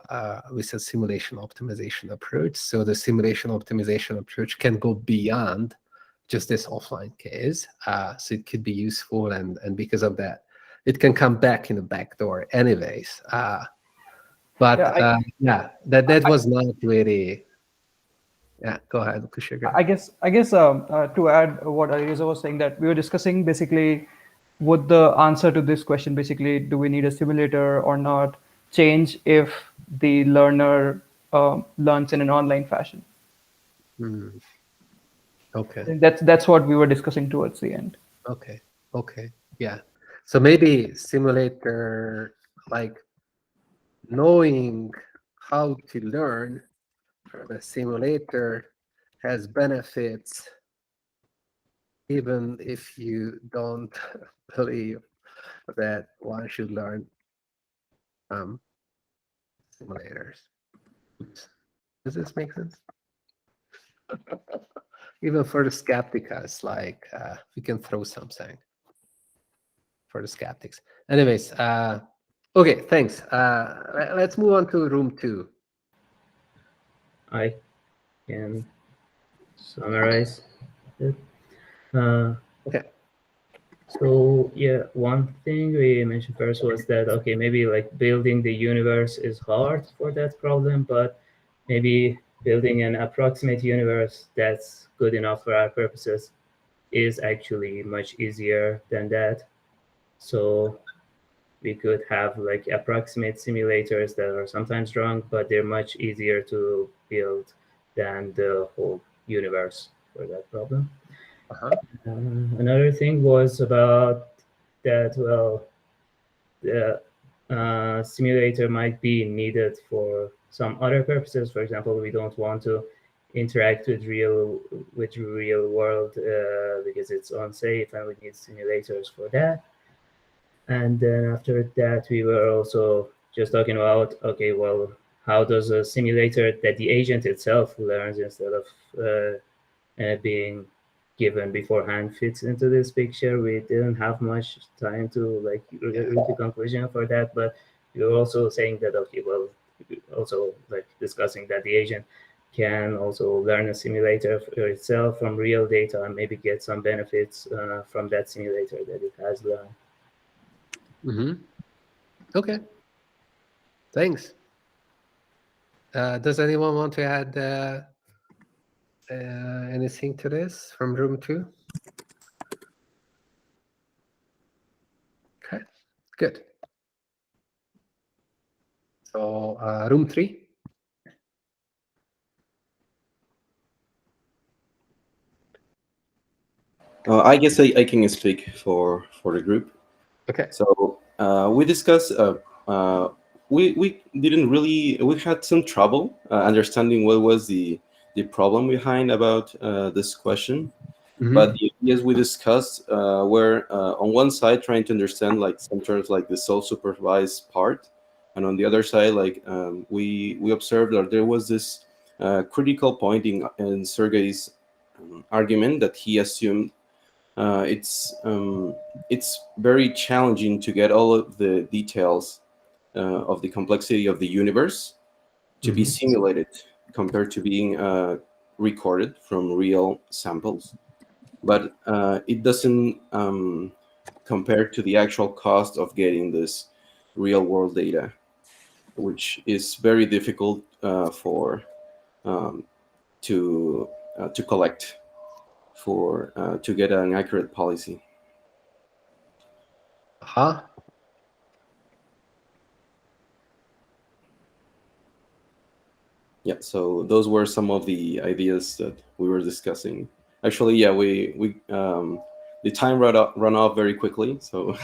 with a simulation optimization approach. So the simulation optimization approach can go beyond just this offline case. So it could be useful, and because of that, it can come back in the back door anyways. But that was not really. Yeah, go ahead, Kushika. I guess to add what Ariza was saying, that we were discussing basically would the answer to this question, basically, do we need a simulator or not, change if the learner learns in an online fashion? Okay. And that's what we were discussing towards the end. Okay. Yeah. So maybe simulator, like knowing how to learn from a simulator has benefits, even if you don't believe that one should learn from simulators. Oops. Does this make sense? Even for the skeptics, like we can throw something for the skeptics. Anyways, okay, thanks. Let's move on to room 2. I can summarize it. Okay. So yeah, one thing we mentioned first was that, okay, maybe like building the universe is hard for that problem, but maybe building an approximate universe that's good enough for our purposes is actually much easier than that. So we could have like approximate simulators that are sometimes wrong, but they're much easier to build than the whole universe for that problem. Another thing was about that, well, the simulator might be needed for some other purposes. For example, we don't want to interact with real world because it's unsafe, and we need simulators for that. And then after that, we were also just talking about, okay, well, how does a simulator that the agent itself learns instead of being given beforehand fits into this picture? We didn't have much time to like reach a conclusion for that, but we were also saying that, okay, well, also like discussing that the agent can also learn a simulator for itself from real data and maybe get some benefits from that simulator that it has learned. Okay, thanks. Does anyone want to add anything to this from room 2? Okay, good. So room 3. I guess I can speak for the group. Okay. So we discussed. We didn't really. We had some trouble understanding what was the problem behind about this question. But the ideas we discussed were on one side trying to understand like some terms like the self-supervised part, and on the other side, like we observed that there was this critical point in Sergey's argument that he assumed it's very challenging to get all of the details of the complexity of the universe to be simulated compared to being recorded from real samples. But it doesn't compare to the actual cost of getting this real world data, which is very difficult for to collect for to get an accurate policy. Yeah, so those were some of the ideas that we were discussing. Actually, yeah, we the time run off very quickly, so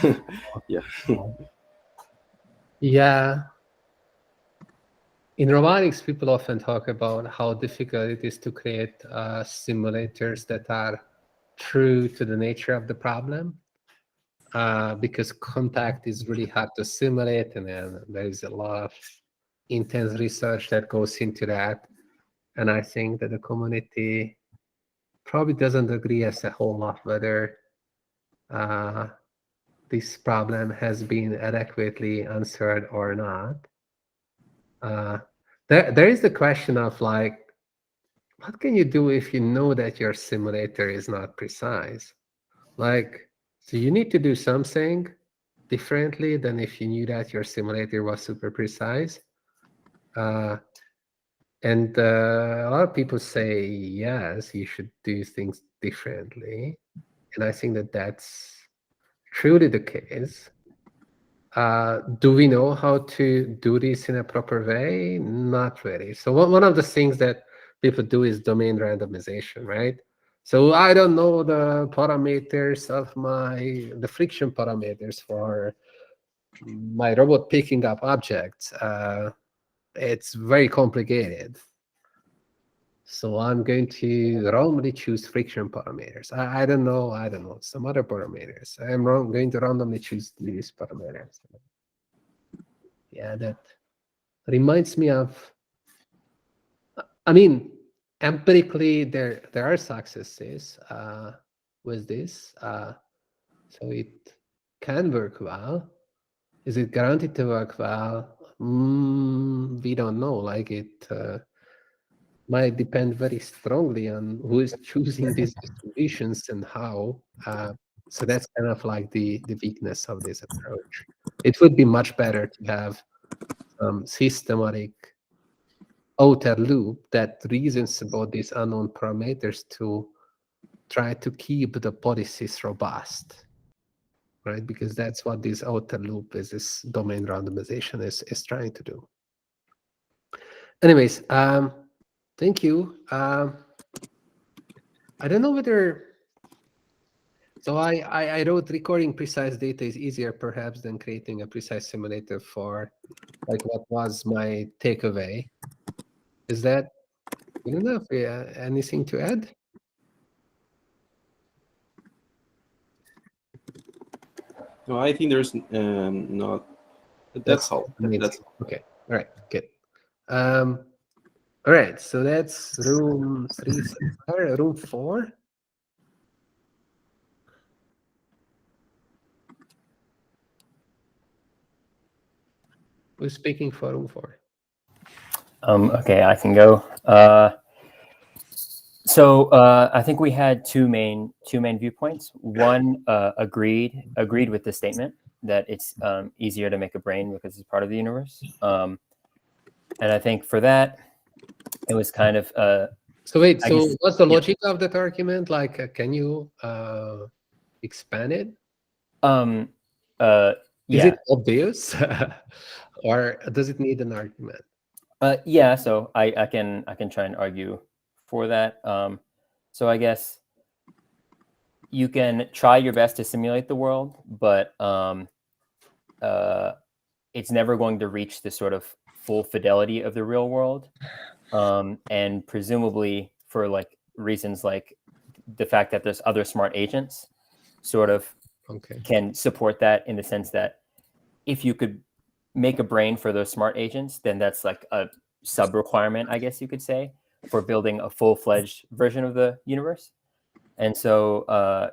yeah. Yeah. In robotics, people often talk about how difficult it is to create simulators that are true to the nature of the problem, because contact is really hard to simulate, and then there is a lot of intense research that goes into that. And I think that the community probably doesn't agree as a whole lot whether this problem has been adequately answered or not. There is the question of like, what can you do if you know that your simulator is not precise? Like, so you need to do something differently than if you knew that your simulator was super precise. And a lot of people say, yes, you should do things differently. And I think that that's truly the case. Do we know how to do this in a proper way? Not really. So one of the things that people do is domain randomization, right? So I don't know the parameters of the friction parameters for my robot picking up objects. It's very complicated. So I'm going to randomly choose friction parameters. I don't know, some other parameters. Going to randomly choose these parameters. Yeah, that reminds me of, I mean, empirically, there are successes with this. So it can work well. Is it guaranteed to work well? We don't know. Like it might depend very strongly on who is choosing these distributions and how. So that's kind of like the weakness of this approach. It would be much better to have some systematic outer loop that reasons about these unknown parameters to try to keep the policies robust, right? Because that's what this outer loop is, this domain randomization is trying to do. Anyways, thank you. I don't know whether, so I wrote recording precise data is easier perhaps than creating a precise simulator for like what was my takeaway. Is that good enough? Yeah, anything to add? No, I think there's not. That's all. That's all. Okay. All right. Good. All right. So that's room 3. Room 4. Who's speaking for room 4? Okay, I can go. So I think we had two main viewpoints. One agreed with the statement that it's easier to make a brain because it's part of the universe. And I think for that, it was kind of. So wait. So what's the logic of that argument? Like, can you expand it? Is it obvious, or does it need an argument? Yeah. So I can try and argue for that. So I guess you can try your best to simulate the world, but it's never going to reach the sort of full fidelity of the real world. And presumably for like reasons like the fact that there's other smart agents sort of can support that, in the sense that if you could make a brain for those smart agents, then that's like a sub requirement, I guess you could say, for building a full-fledged version of the universe. And so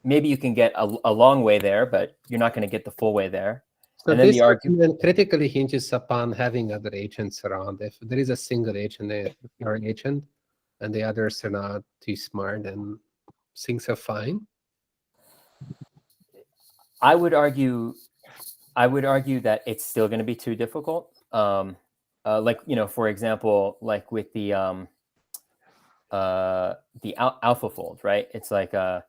maybe you can get a long way there, but you're not going to get the full way there. So and then this the argument critically hinges upon having other agents around. If there is a single agent, you're an agent, and the others are not too smart, and things are fine. I would argue that it's still going to be too difficult. Like, you know, for example, like with the AlphaFold, right? It's like that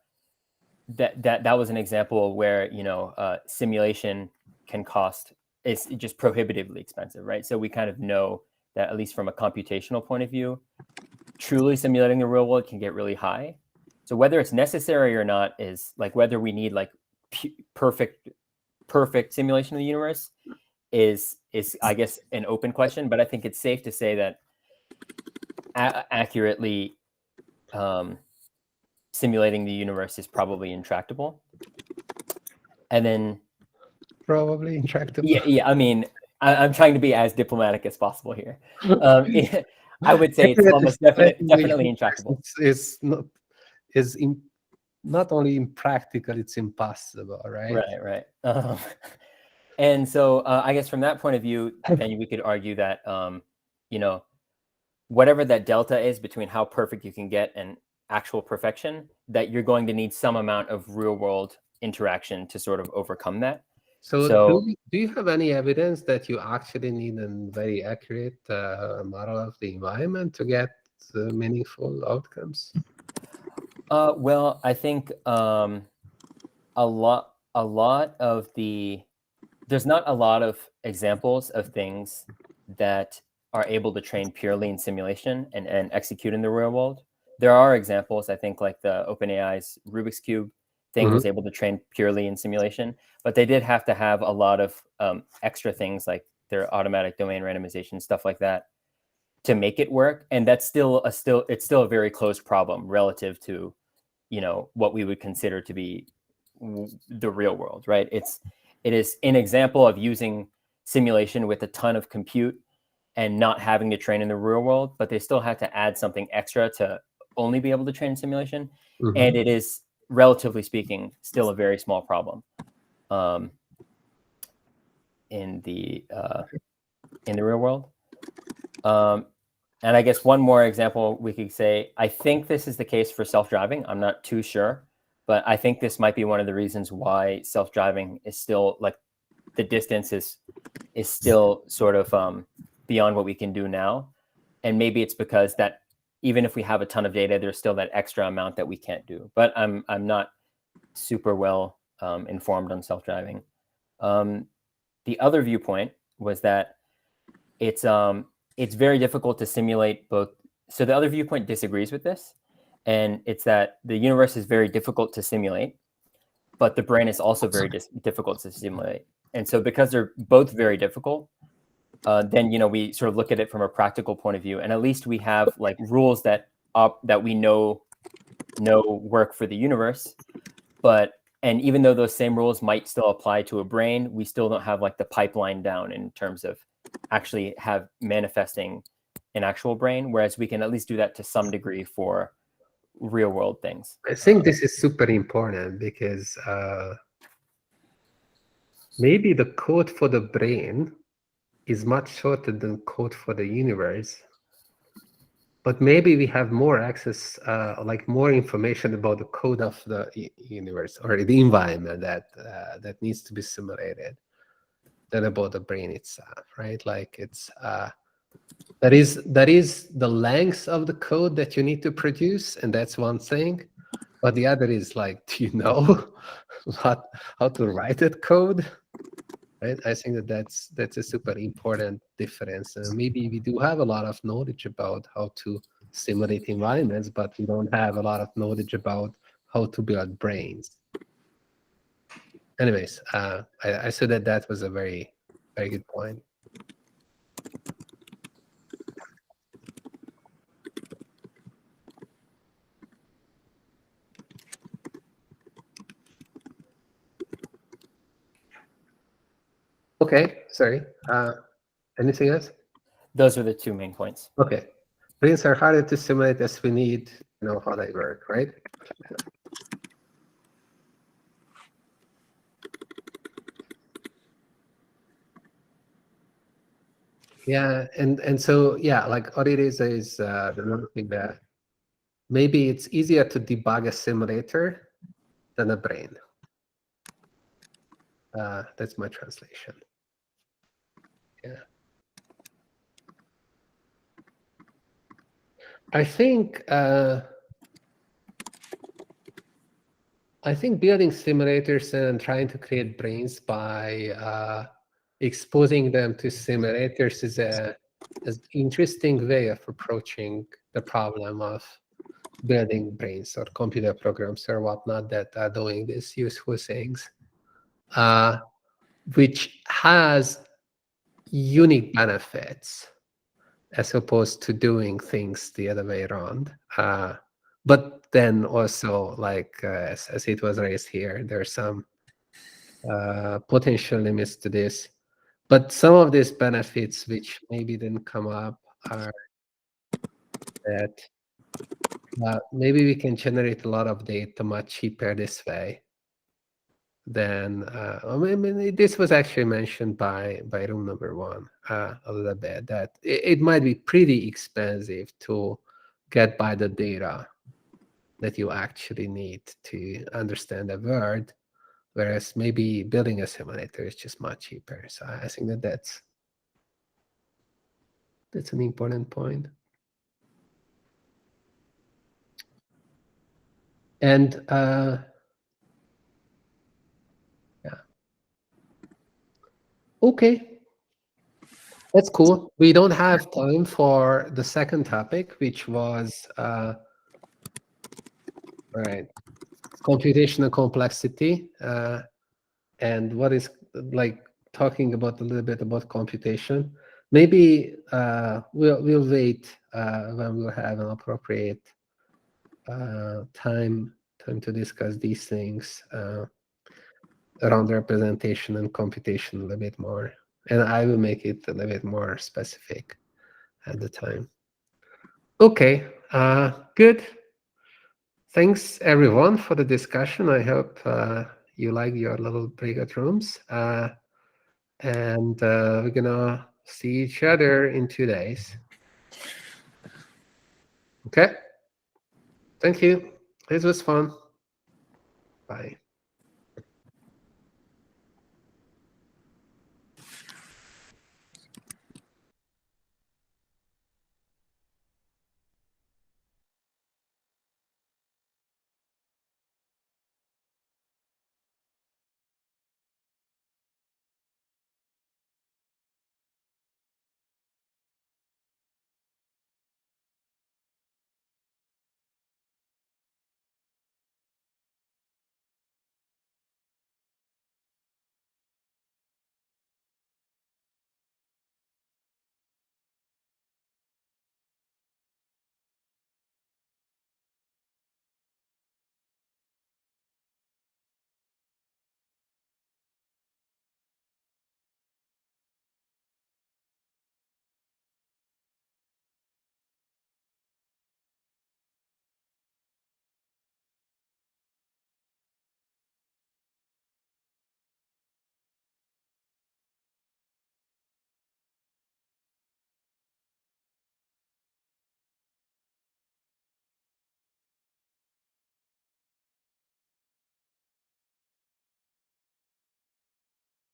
was an example where, you know, simulation can cost, it's just prohibitively expensive, right? So we kind of know that, at least from a computational point of view, truly simulating the real world can get really high. So whether it's necessary or not is like, whether we need like perfect simulation of the universe is I guess an open question. But I think it's safe to say that accurately simulating the universe is probably intractable. And then probably intractable. Yeah. I mean, I'm trying to be as diplomatic as possible here. I would say it's almost definitely intractable. It's not only impractical, it's impossible, right? Right. And so I guess from that point of view, then we could argue that, you know, whatever that delta is between how perfect you can get and actual perfection, that you're going to need some amount of real world interaction to sort of overcome that. So do you have any evidence that you actually need a very accurate model of the environment to get meaningful outcomes? Well, I think a lot of there's not a lot of examples of things that are able to train purely in simulation and execute in the real world. there are examples, I think, like the OpenAI's Rubik's Cube thing was able to train purely in simulation, but they did have to have a lot of extra things like their automatic domain randomization, stuff like that, to make it work. And that's it's still a very close problem relative to, what we would consider to be the real world, right? It is an example of using simulation with a ton of compute and not having to train in the real world, but they still have to add something extra to only be able to train in simulation. And it is, relatively speaking, still a very small problem in the real world. And I guess one more example we could say, I think this is the case for self-driving. I'm not too sure, but I think this might be one of the reasons why self-driving is still, like, the distance is still sort of beyond what we can do now. And maybe it's because that even if we have a ton of data, there's still that extra amount that we can't do. But I'm not super well informed on self-driving. The other viewpoint was that it's very difficult to simulate both. So the other viewpoint disagrees with this, and it's that the universe is very difficult to simulate, but the brain is also very difficult to simulate. And so because they're both very difficult, then we sort of look at it from a practical point of view, and at least we have like rules that we know work for the universe. And even though those same rules might still apply to a brain, we still don't have like the pipeline down in terms of actually have manifesting an actual brain, whereas we can at least do that to some degree for real world things. I think this is super important because maybe the code for the brain is much shorter than code for the universe, but maybe we have more access, like more information about the code of the universe or the environment that needs to be simulated than about the brain itself, right? Like it's that is the length of the code that you need to produce, and that's one thing. But the other is like, do you know how to write that code? Right? I think that's a super important difference. Maybe we do have a lot of knowledge about how to simulate environments, but we don't have a lot of knowledge about how to build brains. Anyways, I said that was a very, very good point. Okay, sorry. Anything else? Those are the two main points. Okay. Brains are harder to simulate as we need to know how they work, right? Yeah, and so yeah, like what it is the another thing that maybe it's easier to debug a simulator than a brain. That's my translation. Yeah. I think building simulators and trying to create brains by exposing them to simulators is an interesting way of approaching the problem of building brains or computer programs or whatnot that are doing these useful things, which has unique benefits as opposed to doing things the other way around. But then also, like as it was raised here, there are some potential limits to this. But some of these benefits, which maybe didn't come up, are that maybe we can generate a lot of data much cheaper this way than I mean, this was actually mentioned by room number one a little bit, that it might be pretty expensive to get by the data that you actually need to understand the world, whereas maybe building a simulator is just much cheaper. So I think that's an important point. And yeah, okay, that's cool. We don't have time for the second topic, which was All right. Computational complexity, and what is like talking about a little bit about computation. Maybe we'll wait when we'll have an appropriate time to discuss these things around representation and computation a little bit more, and I will make it a little bit more specific at the time. Okay, good. Thanks everyone for the discussion. I hope you like your little breakout rooms, and we're gonna see each other in 2 days. Okay. Thank you. This was fun. Bye.